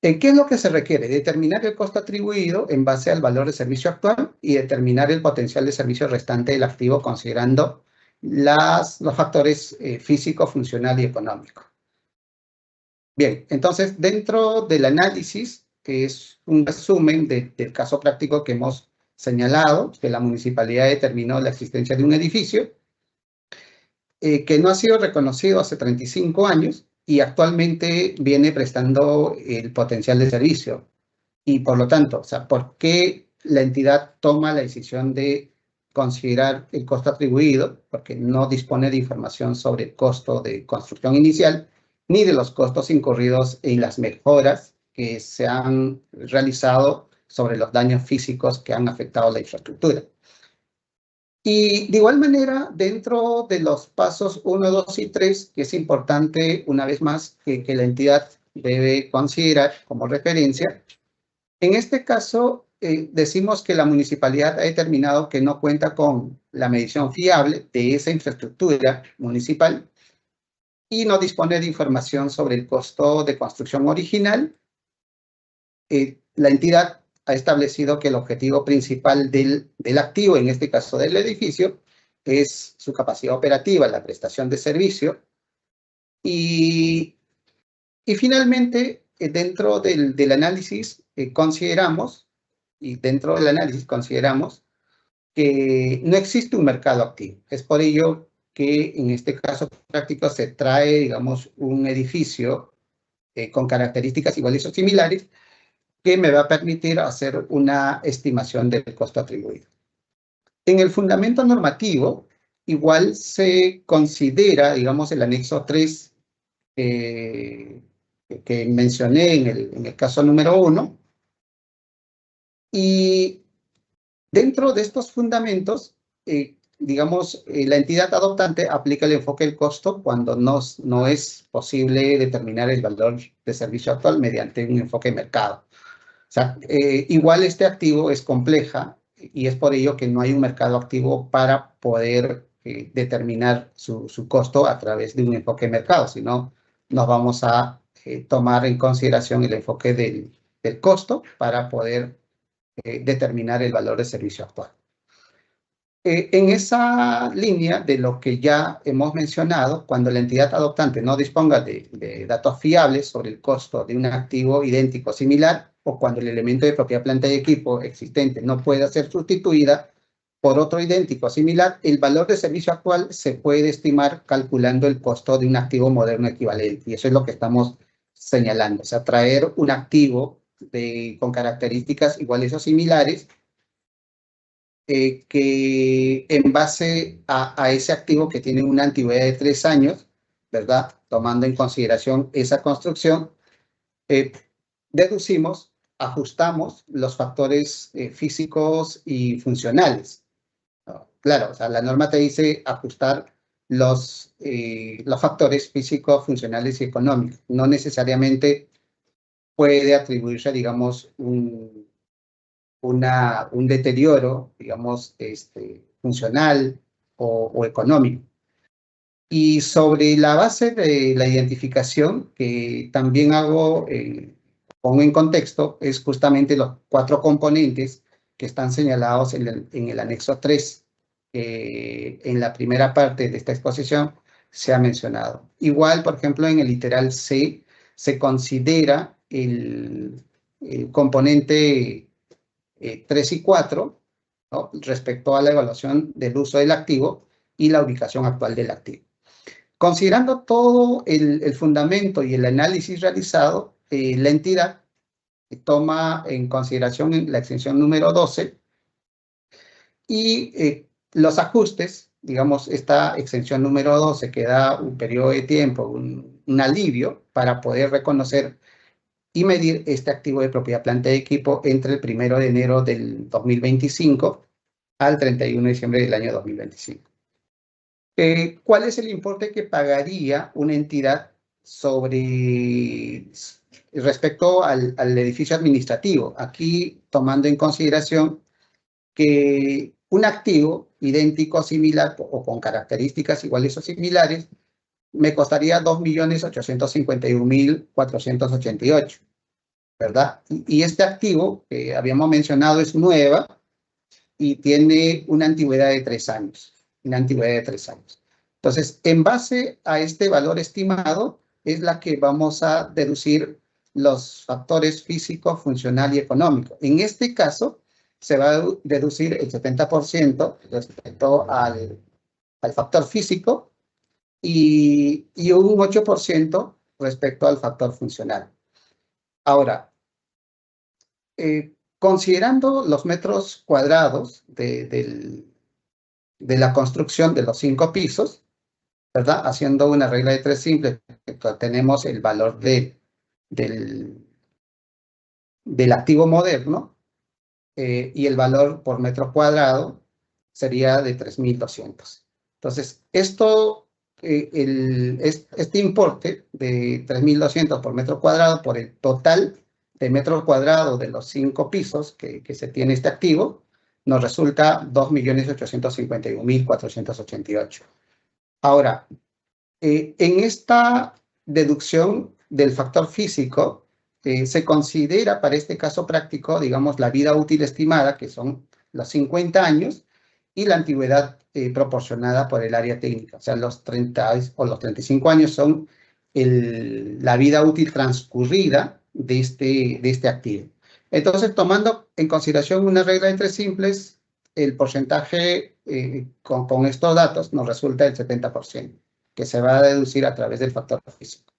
¿Qué es lo que se requiere? Determinar el costo atribuido en base al valor de servicio actual y determinar el potencial de servicio restante del activo considerando los factores físico, funcional y económico. Bien, entonces dentro del análisis, que es un resumen del caso práctico que hemos señalado, que la municipalidad determinó la existencia de un edificio que no ha sido reconocido hace 35 años y actualmente viene prestando el potencial de servicio. Y por lo tanto, o sea, ¿por qué la entidad toma la decisión de considerar el costo atribuido? Porque no dispone de información sobre el costo de construcción inicial ni de los costos incurridos en las mejoras que se han realizado sobre los daños físicos que han afectado la infraestructura. Y de igual manera, dentro de los pasos 1, 2 y 3, que es importante, una vez más, que la entidad debe considerar como referencia, en este caso, decimos que la municipalidad ha determinado que no cuenta con la medición fiable de esa infraestructura municipal y no dispone de información sobre el costo de construcción original. La entidad ha establecido que el objetivo principal del activo, en este caso del edificio, es su capacidad operativa, la prestación de servicio. Y finalmente, dentro del análisis, consideramos que no existe un mercado activo. Es por ello que en este caso práctico se trae, digamos, un edificio con características iguales o similares que me va a permitir hacer una estimación del costo atribuido. En el fundamento normativo, igual se considera, digamos, el anexo 3 que mencioné en el caso número 1, y dentro de estos fundamentos, digamos, la entidad adoptante aplica el enfoque del costo cuando no es posible determinar el valor de servicio actual mediante un enfoque de mercado. O sea, igual este activo es compleja y es por ello que no hay un mercado activo para poder determinar su costo a través de un enfoque de mercado, sino nos vamos a tomar en consideración el enfoque del costo para poder determinar el valor de servicio actual. En esa línea de lo que ya hemos mencionado, cuando la entidad adoptante no disponga de datos fiables sobre el costo de un activo idéntico o similar, o cuando el elemento de propiedad, planta y equipo existente no pueda ser sustituida por otro idéntico o similar, el valor de servicio actual se puede estimar calculando el costo de un activo moderno equivalente. Y eso es lo que estamos señalando, o sea, traer un activo con características iguales o similares que en base a ese activo que tiene una antigüedad de 3 años, ¿verdad? Tomando en consideración esa construcción, deducimos, ajustamos los factores físicos y funcionales. ¿No? Claro, o sea, la norma te dice ajustar los factores físicos, funcionales y económicos. No necesariamente puede atribuirse, digamos, un deterioro, digamos, funcional o económico. Y sobre la base de la identificación, que también pongo en contexto, es justamente los 4 componentes que están señalados en el anexo 3, que en la primera parte de esta exposición se ha mencionado. Igual, por ejemplo, en el literal C se considera el componente 3 y 4, ¿no? Respecto a la evaluación del uso del activo y la ubicación actual del activo. Considerando todo el fundamento y el análisis realizado, la entidad toma en consideración la exención número 12 y los ajustes, digamos, esta exención número 12 que da un periodo de tiempo, un alivio para poder reconocer y medir este activo de propiedad, planta y equipo entre el 1 de enero del 2025 al 31 de diciembre del año 2025. ¿Cuál es el importe que pagaría una entidad respecto al edificio administrativo? Aquí tomando en consideración que un activo idéntico, similar o con características iguales o similares me costaría 2.851.488, ¿verdad? Y este activo que habíamos mencionado es nueva y tiene una antigüedad de 3 años. Entonces, en base a este valor estimado, es la que vamos a deducir los factores físico, funcional y económico. En este caso, se va a deducir el 70% respecto al factor físico y un 8% respecto al factor funcional. Ahora, considerando los metros cuadrados de la construcción de los 5 pisos, ¿verdad? Haciendo una regla de 3 simple, tenemos el valor del activo moderno y el valor por metro cuadrado sería de 3.200. Entonces, este importe de 3.200 por metro cuadrado por el total de metros cuadrados de los 5 pisos que se tiene este activo, nos resulta 2.851.488. Ahora, en esta deducción del factor físico, se considera para este caso práctico, digamos, la vida útil estimada, que son los 50 años, y la antigüedad proporcionada por el área técnica. O sea, los 30 o los 35 años son la vida útil transcurrida de este activo. Entonces, tomando en consideración una regla de tres simples, el porcentaje con estos datos nos resulta el 70%, que se va a deducir a través del factor físico.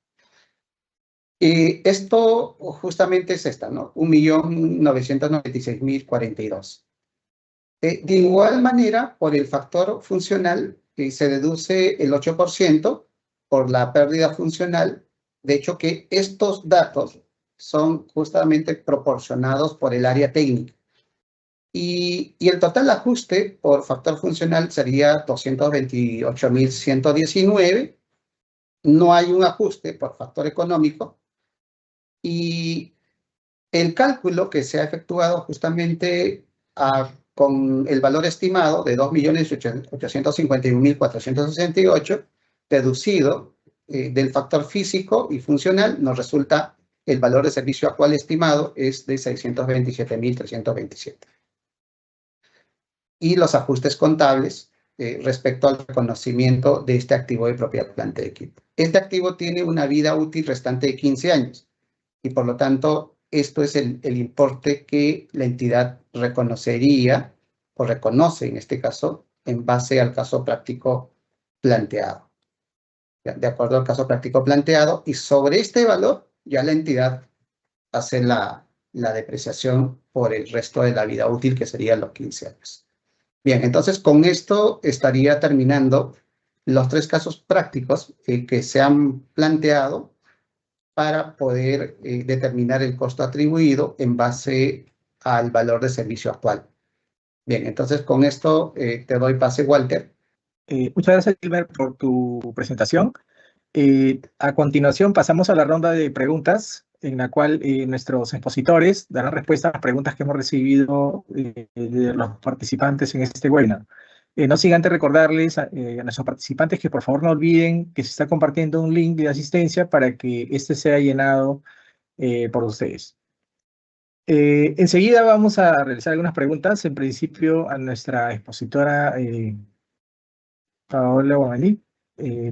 Y esto justamente es esta, ¿no? 1.996.042. De igual manera, por el factor funcional, se deduce el 8% por la pérdida funcional. De hecho, que estos datos son justamente proporcionados por el área técnica. Y el total ajuste por factor funcional sería 228.119. No hay un ajuste por factor económico. Y el cálculo que se ha efectuado justamente con el valor estimado de 2.851.468, deducido del factor físico y funcional, nos resulta el valor de servicio actual estimado es de 627.327. Y los ajustes contables respecto al reconocimiento de este activo de propiedad planta de equipo. Este activo tiene una vida útil restante de 15 años y por lo tanto esto es el importe que la entidad reconocería o reconoce en este caso en base al caso práctico planteado. De acuerdo al caso práctico planteado, y sobre este valor ya la entidad hace la depreciación por el resto de la vida útil, que serían los 15 años. Bien, entonces con esto estaría terminando los tres casos prácticos que se han planteado para poder determinar el costo atribuido en base al valor de servicio actual. Bien, entonces con esto te doy pase, Walter.
Muchas gracias, Gilbert, por tu presentación. A continuación pasamos a la ronda de preguntas, en la cual nuestros expositores darán respuesta a las preguntas que hemos recibido de los participantes en este webinar. No sin antes recordarles a nuestros participantes que por favor no olviden que se está compartiendo un link de asistencia para que este sea llenado por ustedes. Enseguida vamos a realizar algunas preguntas, en principio a nuestra expositora Paola Guamalí.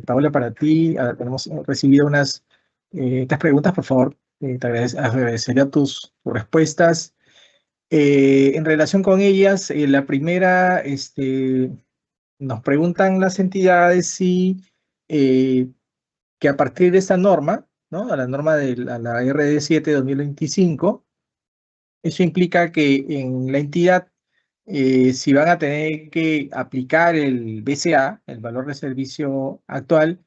Paola, para ti hemos recibido estas preguntas, por favor, te agradecería tus respuestas. En relación con ellas, la primera, nos preguntan las entidades si que a partir de esta norma, ¿no? A la norma de la RD 7/2025, eso implica que en la entidad, si van a tener que aplicar el BCA, el valor de servicio actual,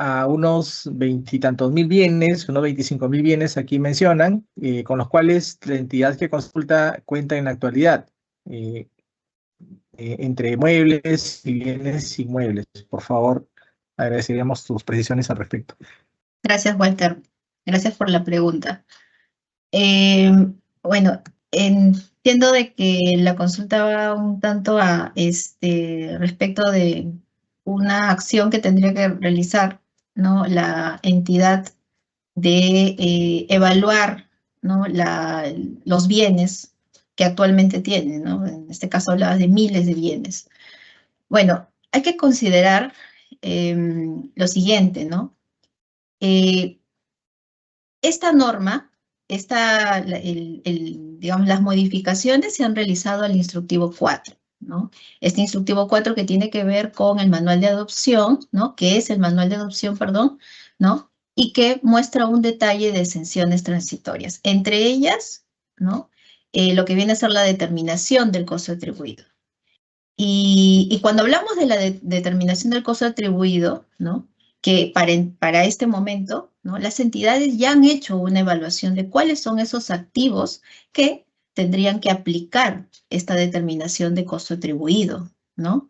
a unos 20 y tantos mil bienes, unos 25.000 bienes aquí mencionan, con los cuales la entidad que consulta cuenta en la actualidad, entre muebles y bienes inmuebles. Por favor, agradeceríamos tus precisiones al respecto.
Gracias, Walter. Gracias por la pregunta. Bueno, entiendo de que la consulta va un tanto a respecto de una acción que tendría que realizar, ¿no?, la entidad de evaluar, ¿no?, los bienes que actualmente tiene, ¿no? En este caso hablaba de miles de bienes. Bueno, hay que considerar lo siguiente, ¿no? Esta norma, digamos, las modificaciones se han realizado al instructivo 4, ¿no? Este instructivo 4 que tiene que ver con el manual de adopción, ¿no? Que es el manual de adopción, perdón, ¿no? Y que muestra un detalle de exenciones transitorias. Entre ellas, ¿no?, lo que viene a ser la determinación del costo atribuido. Y cuando hablamos de la determinación del costo atribuido, ¿no?, que para este momento, ¿no?, las entidades ya han hecho una evaluación de cuáles son esos activos que tendrían que aplicar esta determinación de costo atribuido, ¿no?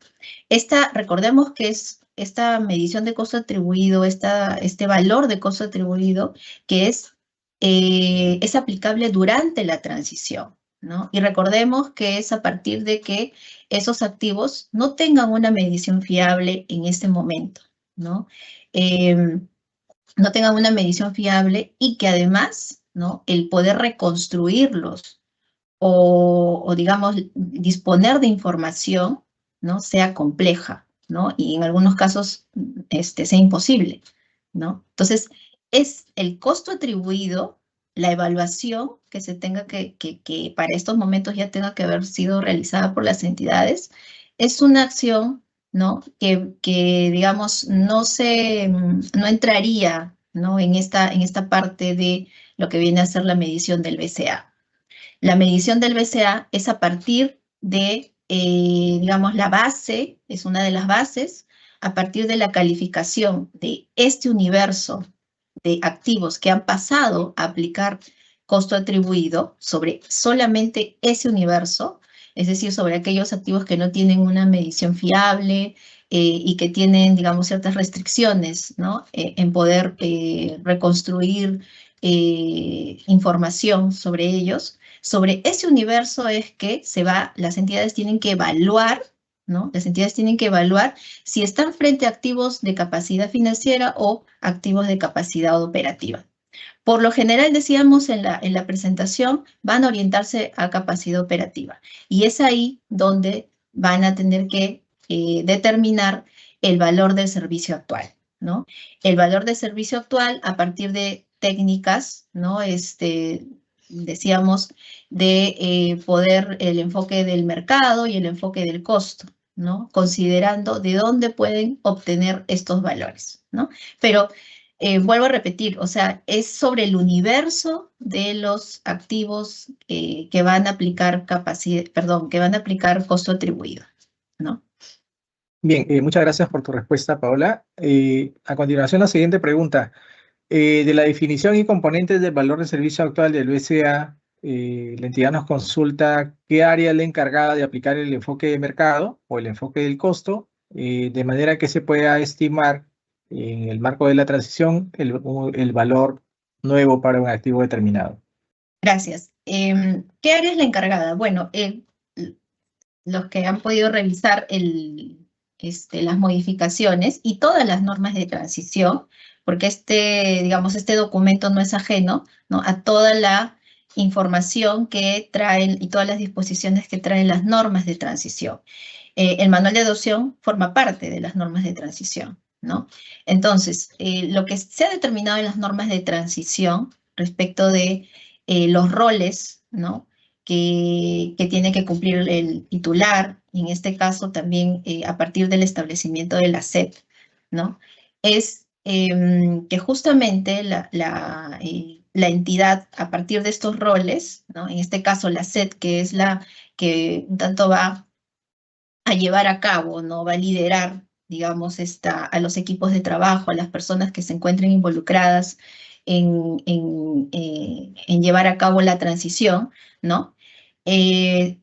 Recordemos que es esta medición de costo atribuido, este valor de costo atribuido, que es aplicable durante la transición, ¿no? Y recordemos que es a partir de que esos activos no tengan una medición fiable en este momento, ¿no? No tengan una medición fiable y que además, ¿no? El poder reconstruirlos o digamos, disponer de información, ¿no? Sea compleja, ¿no? Y en algunos casos sea imposible, ¿no? Entonces, es el costo atribuido, la evaluación que se tenga que para estos momentos ya tenga que haber sido realizada por las entidades, es una acción, ¿no? Que digamos, no entraría, ¿no? En esta parte de lo que viene a ser la medición del BCA. La medición del BCA es a partir de, digamos, la base, es una de las bases, a partir de la calificación de este universo de activos que han pasado a aplicar costo atribuido sobre solamente ese universo, es decir, sobre aquellos activos que no tienen una medición fiable y que tienen, digamos, ciertas restricciones, ¿no? En poder reconstruir información sobre ellos. Sobre ese universo es que las entidades tienen que evaluar, ¿no? Las entidades tienen que evaluar si están frente a activos de capacidad financiera o activos de capacidad operativa. Por lo general, decíamos en la presentación, van a orientarse a capacidad operativa. Y es ahí donde van a tener que determinar el valor del servicio actual, ¿no? El valor del servicio actual a partir de técnicas, ¿no? Decíamos, de poder el enfoque del mercado y el enfoque del costo, ¿no? Considerando de dónde pueden obtener estos valores, ¿no? Pero vuelvo a repetir, o sea, es sobre el universo de los activos que van a aplicar que van a aplicar costo atribuido, ¿no?
Bien, muchas gracias por tu respuesta, Paola. A continuación, la siguiente pregunta. De la definición y componentes del valor de servicio actual del BCA, la entidad nos consulta qué área es la encargada de aplicar el enfoque de mercado o el enfoque del costo, de manera que se pueda estimar en el marco de la transición el valor nuevo para un activo determinado.
Gracias. ¿Qué área es la encargada? Bueno, los que han podido revisar las modificaciones y todas las normas de transición, porque digamos, este documento no es ajeno, ¿no? A toda la información que traen y todas las disposiciones que traen las normas de transición. El manual de adopción forma parte de las normas de transición, ¿no? Entonces, lo que se ha determinado en las normas de transición respecto de los roles, ¿no? Que tiene que cumplir el titular, y en este caso también a partir del establecimiento de la SED, ¿no? Es que justamente la entidad, a partir de estos roles, ¿no? En este caso la SED, que es la que tanto va a llevar a cabo, ¿no? Va a liderar, digamos, a los equipos de trabajo, a las personas que se encuentren involucradas en llevar a cabo la transición, ¿no?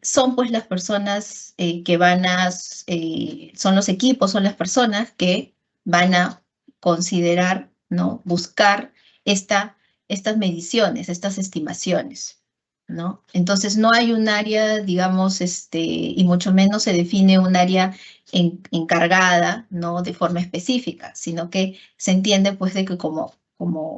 Son pues las personas que son los equipos, son las personas que van a considerar, ¿no? Buscar estas mediciones, estas estimaciones, ¿no? Entonces no hay un área, digamos, y mucho menos se define un área encargada, ¿no? De forma específica, sino que se entiende pues de que como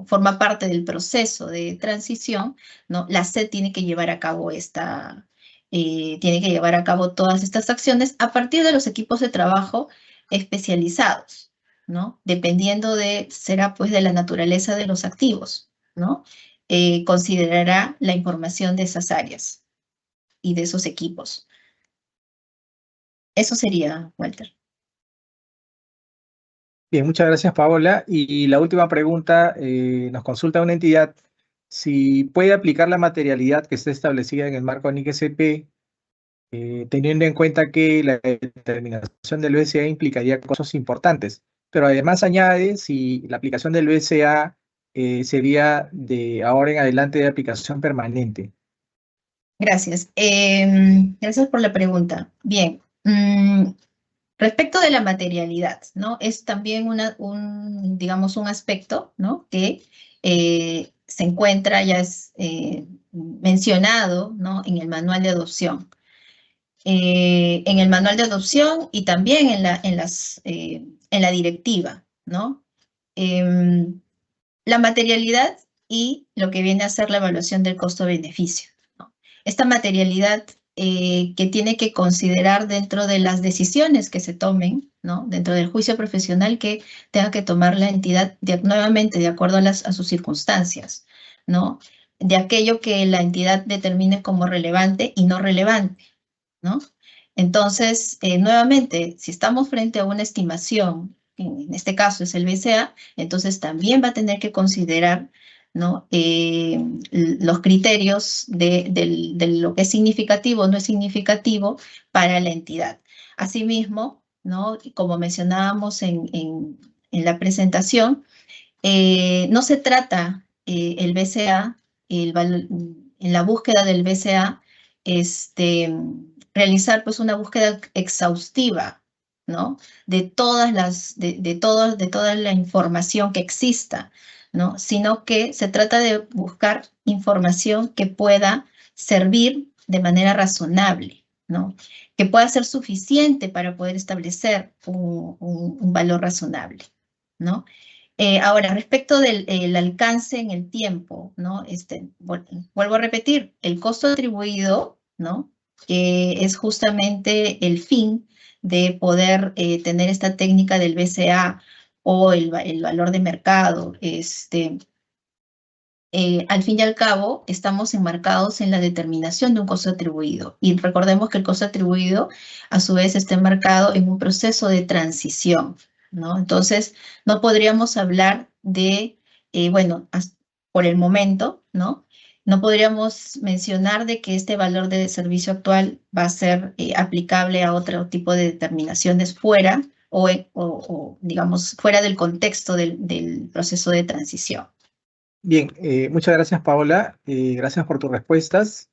forma parte del proceso de transición, ¿no? La SED tiene que llevar a cabo tiene que llevar a cabo todas estas acciones a partir de los equipos de trabajo especializados, ¿no? Dependiendo será pues de la naturaleza de los activos, ¿no? Considerará la información de esas áreas y de esos equipos. Eso sería, Walter.
Bien, muchas gracias, Paola. Y la última pregunta, nos consulta una entidad si puede aplicar la materialidad que está establecida en el marco NIC-SP, teniendo en cuenta que la determinación del BCA implicaría costos importantes, pero además añade si la aplicación del BCA sería de ahora en adelante de aplicación permanente.
Gracias. Gracias por la pregunta. Bien. Respecto de la materialidad, ¿no? Es también digamos, un aspecto, ¿no? Que se encuentra, ya es mencionado, ¿no? En el manual de adopción. En el manual de adopción y también en la directiva, ¿no? La materialidad y lo que viene a ser la evaluación del costo-beneficio, ¿no? Esta materialidad que tiene que considerar dentro de las decisiones que se tomen, ¿no? Dentro del juicio profesional que tenga que tomar la entidad nuevamente de acuerdo a sus circunstancias, ¿no? De aquello que la entidad determine como relevante y no relevante, ¿no? Entonces, nuevamente, si estamos frente a una estimación, en este caso es el BCA, entonces también va a tener que considerar, ¿no? Los criterios de lo que es significativo o no es significativo para la entidad. Asimismo, ¿no? Como mencionábamos en la presentación, no se trata el BCA, en la búsqueda del BCA, realizar pues una búsqueda exhaustiva, ¿no? De toda la información que exista, ¿no? Sino que se trata de buscar información que pueda servir de manera razonable, ¿no? Que pueda ser suficiente para poder establecer un valor razonable, ¿no? Ahora, respecto del alcance en el tiempo, ¿no? Vuelvo a repetir, el costo atribuido, ¿no? Que es justamente el fin de poder tener esta técnica del BCA o el valor de mercado. Al fin y al cabo, estamos enmarcados en la determinación de un costo atribuido. Y recordemos que el costo atribuido, a su vez, está enmarcado en un proceso de transición, ¿no? Entonces, no podríamos hablar de, bueno, por el momento, ¿no? No podríamos mencionar de que este valor de servicio actual va a ser aplicable a otro tipo de determinaciones fuera o digamos, fuera del contexto del proceso de transición.
Bien, muchas gracias, Paola. Gracias por tus respuestas.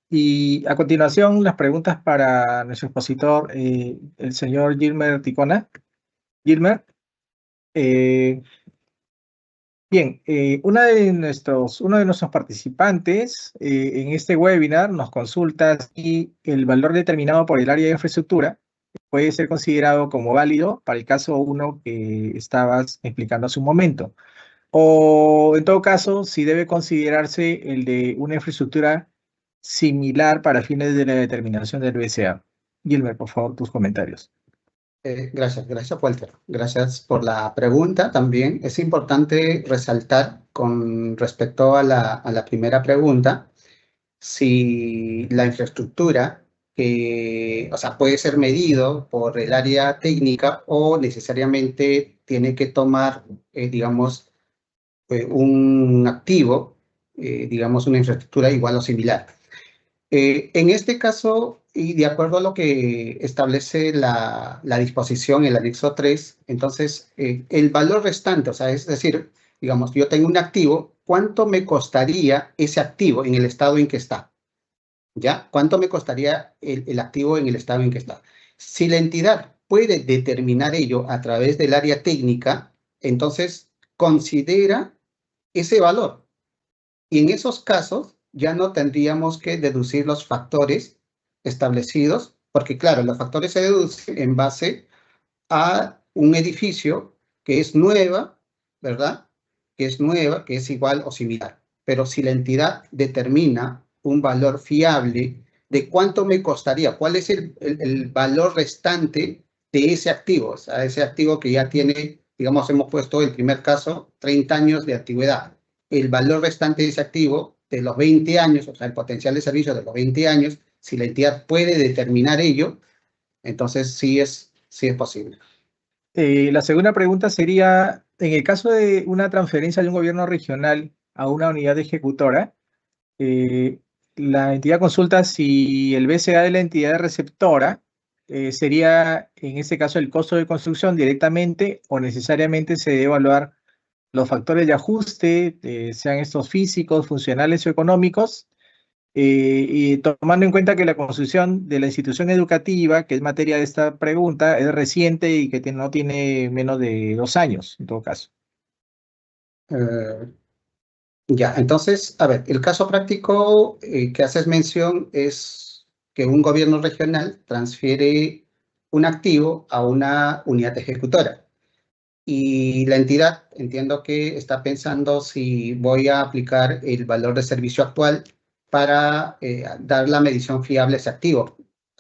Y a continuación, las preguntas para nuestro expositor, el señor Gilmer Ticona. Gilmer, bien, uno de nuestros participantes en este webinar nos consulta si el valor determinado por el área de infraestructura puede ser considerado como válido para el caso 1 que estabas explicando hace un momento. O en todo caso, si debe considerarse el de una infraestructura similar para fines de la determinación del BCA. Gilmer, por favor, tus comentarios.
Gracias, Walter. Gracias por la pregunta también. Es importante resaltar con respecto a la primera pregunta, si la infraestructura, o sea, puede ser medido por el área técnica o necesariamente tiene que tomar, digamos, un activo, digamos, una infraestructura igual o similar. En este caso, y de acuerdo a lo que establece la disposición, el anexo 3, entonces el valor restante, o sea, es decir, digamos, yo tengo un activo, ¿cuánto me costaría ese activo en el estado en que está? ¿Ya? ¿Cuánto me costaría el activo en el estado en que está? Si la entidad puede determinar ello a través del área técnica, entonces considera ese valor. Y en esos casos ya no tendríamos que deducir los factores establecidos, porque claro, los factores se deducen en base a un edificio que es nueva, ¿verdad? Que es nueva, que es igual o similar. Pero si la entidad determina un valor fiable de cuánto me costaría, cuál es el valor restante de ese activo, o sea, ese activo que ya tiene, digamos, hemos puesto el primer caso, 30 años de antigüedad. El valor restante de ese activo de los 20 años, o sea, el potencial de servicio de los 20 años, si la entidad puede determinar ello, entonces sí es posible.
La segunda pregunta sería, en el caso de una transferencia de un gobierno regional a una unidad ejecutora, la entidad consulta si el BCA de la entidad receptora sería, en este caso, el costo de construcción directamente o necesariamente se debe evaluar los factores de ajuste, sean estos físicos, funcionales o económicos, y tomando en cuenta que la construcción de la institución educativa, que es materia de esta pregunta, es reciente y que no tiene menos de 2 años, en todo caso.
Ya, entonces, a ver, el caso práctico que haces mención es que un gobierno regional transfiere un activo a una unidad ejecutora. y la entidad, entiendo que está pensando si voy a aplicar el valor de servicio actual para dar la medición fiable a ese activo,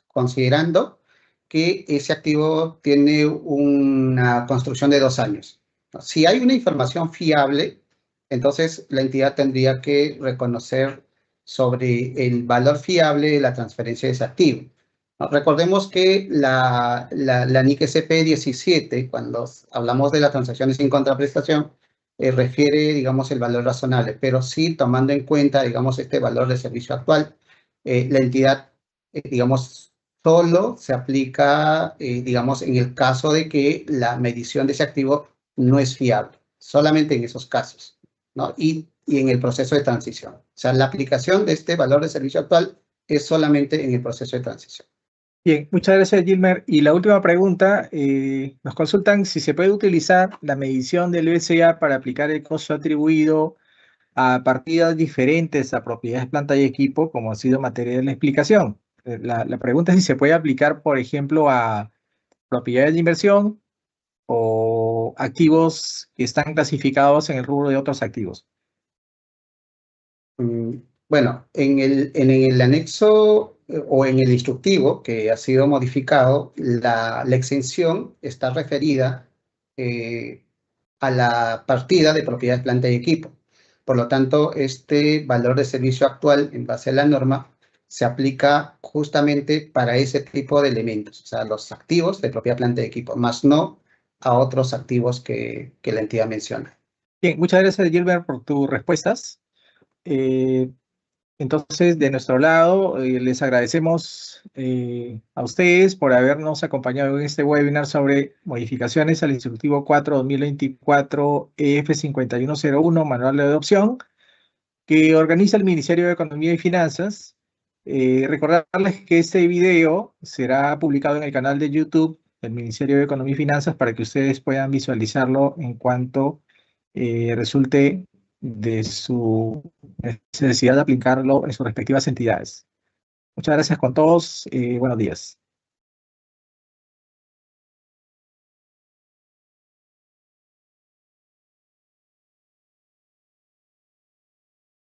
considerando que ese activo tiene una construcción de 2 años. Si hay una información fiable, entonces la entidad tendría que reconocer sobre el valor fiable de la transferencia de ese activo. Recordemos que la NIC SP17, cuando hablamos de las transacciones sin contraprestación, refiere, digamos, el valor razonable, pero sí tomando en cuenta, digamos, este valor de servicio actual, la entidad, digamos, solo se aplica, digamos, en el caso de que la medición de ese activo no es fiable, solamente en esos casos, ¿no? Y en el proceso de transición. O sea, la aplicación de este valor de servicio actual es solamente en el proceso de transición.
Bien, muchas gracias, Gilmer. Y la última pregunta, nos consultan si se puede utilizar la medición del BCA para aplicar el costo atribuido a partidas diferentes a propiedades, planta y equipo, como ha sido materia de la explicación. La pregunta es si se puede aplicar, por ejemplo, a propiedades de inversión o activos que están clasificados en el rubro de otros activos.
Bueno, en el anexo o en el instructivo que ha sido modificado, la exención está referida a la partida de propiedades, planta y equipo. Por lo tanto, este valor de servicio actual, en base a la norma, se aplica justamente para ese tipo de elementos, o sea, los activos de propiedad, planta y equipo, más no a otros activos que la entidad menciona.
Bien, muchas gracias, Gilbert, por tus respuestas. Entonces, de nuestro lado, les agradecemos a ustedes por habernos acompañado en este webinar sobre modificaciones al Instructivo 4-2024 EF5101, Manual de Adopción, que organiza el Ministerio de Economía y Finanzas. Recordarles que este video será publicado en el canal de YouTube del Ministerio de Economía y Finanzas para que ustedes puedan visualizarlo en cuanto resulte de su necesidad de aplicarlo en sus respectivas entidades. Muchas gracias con todos. Buenos días.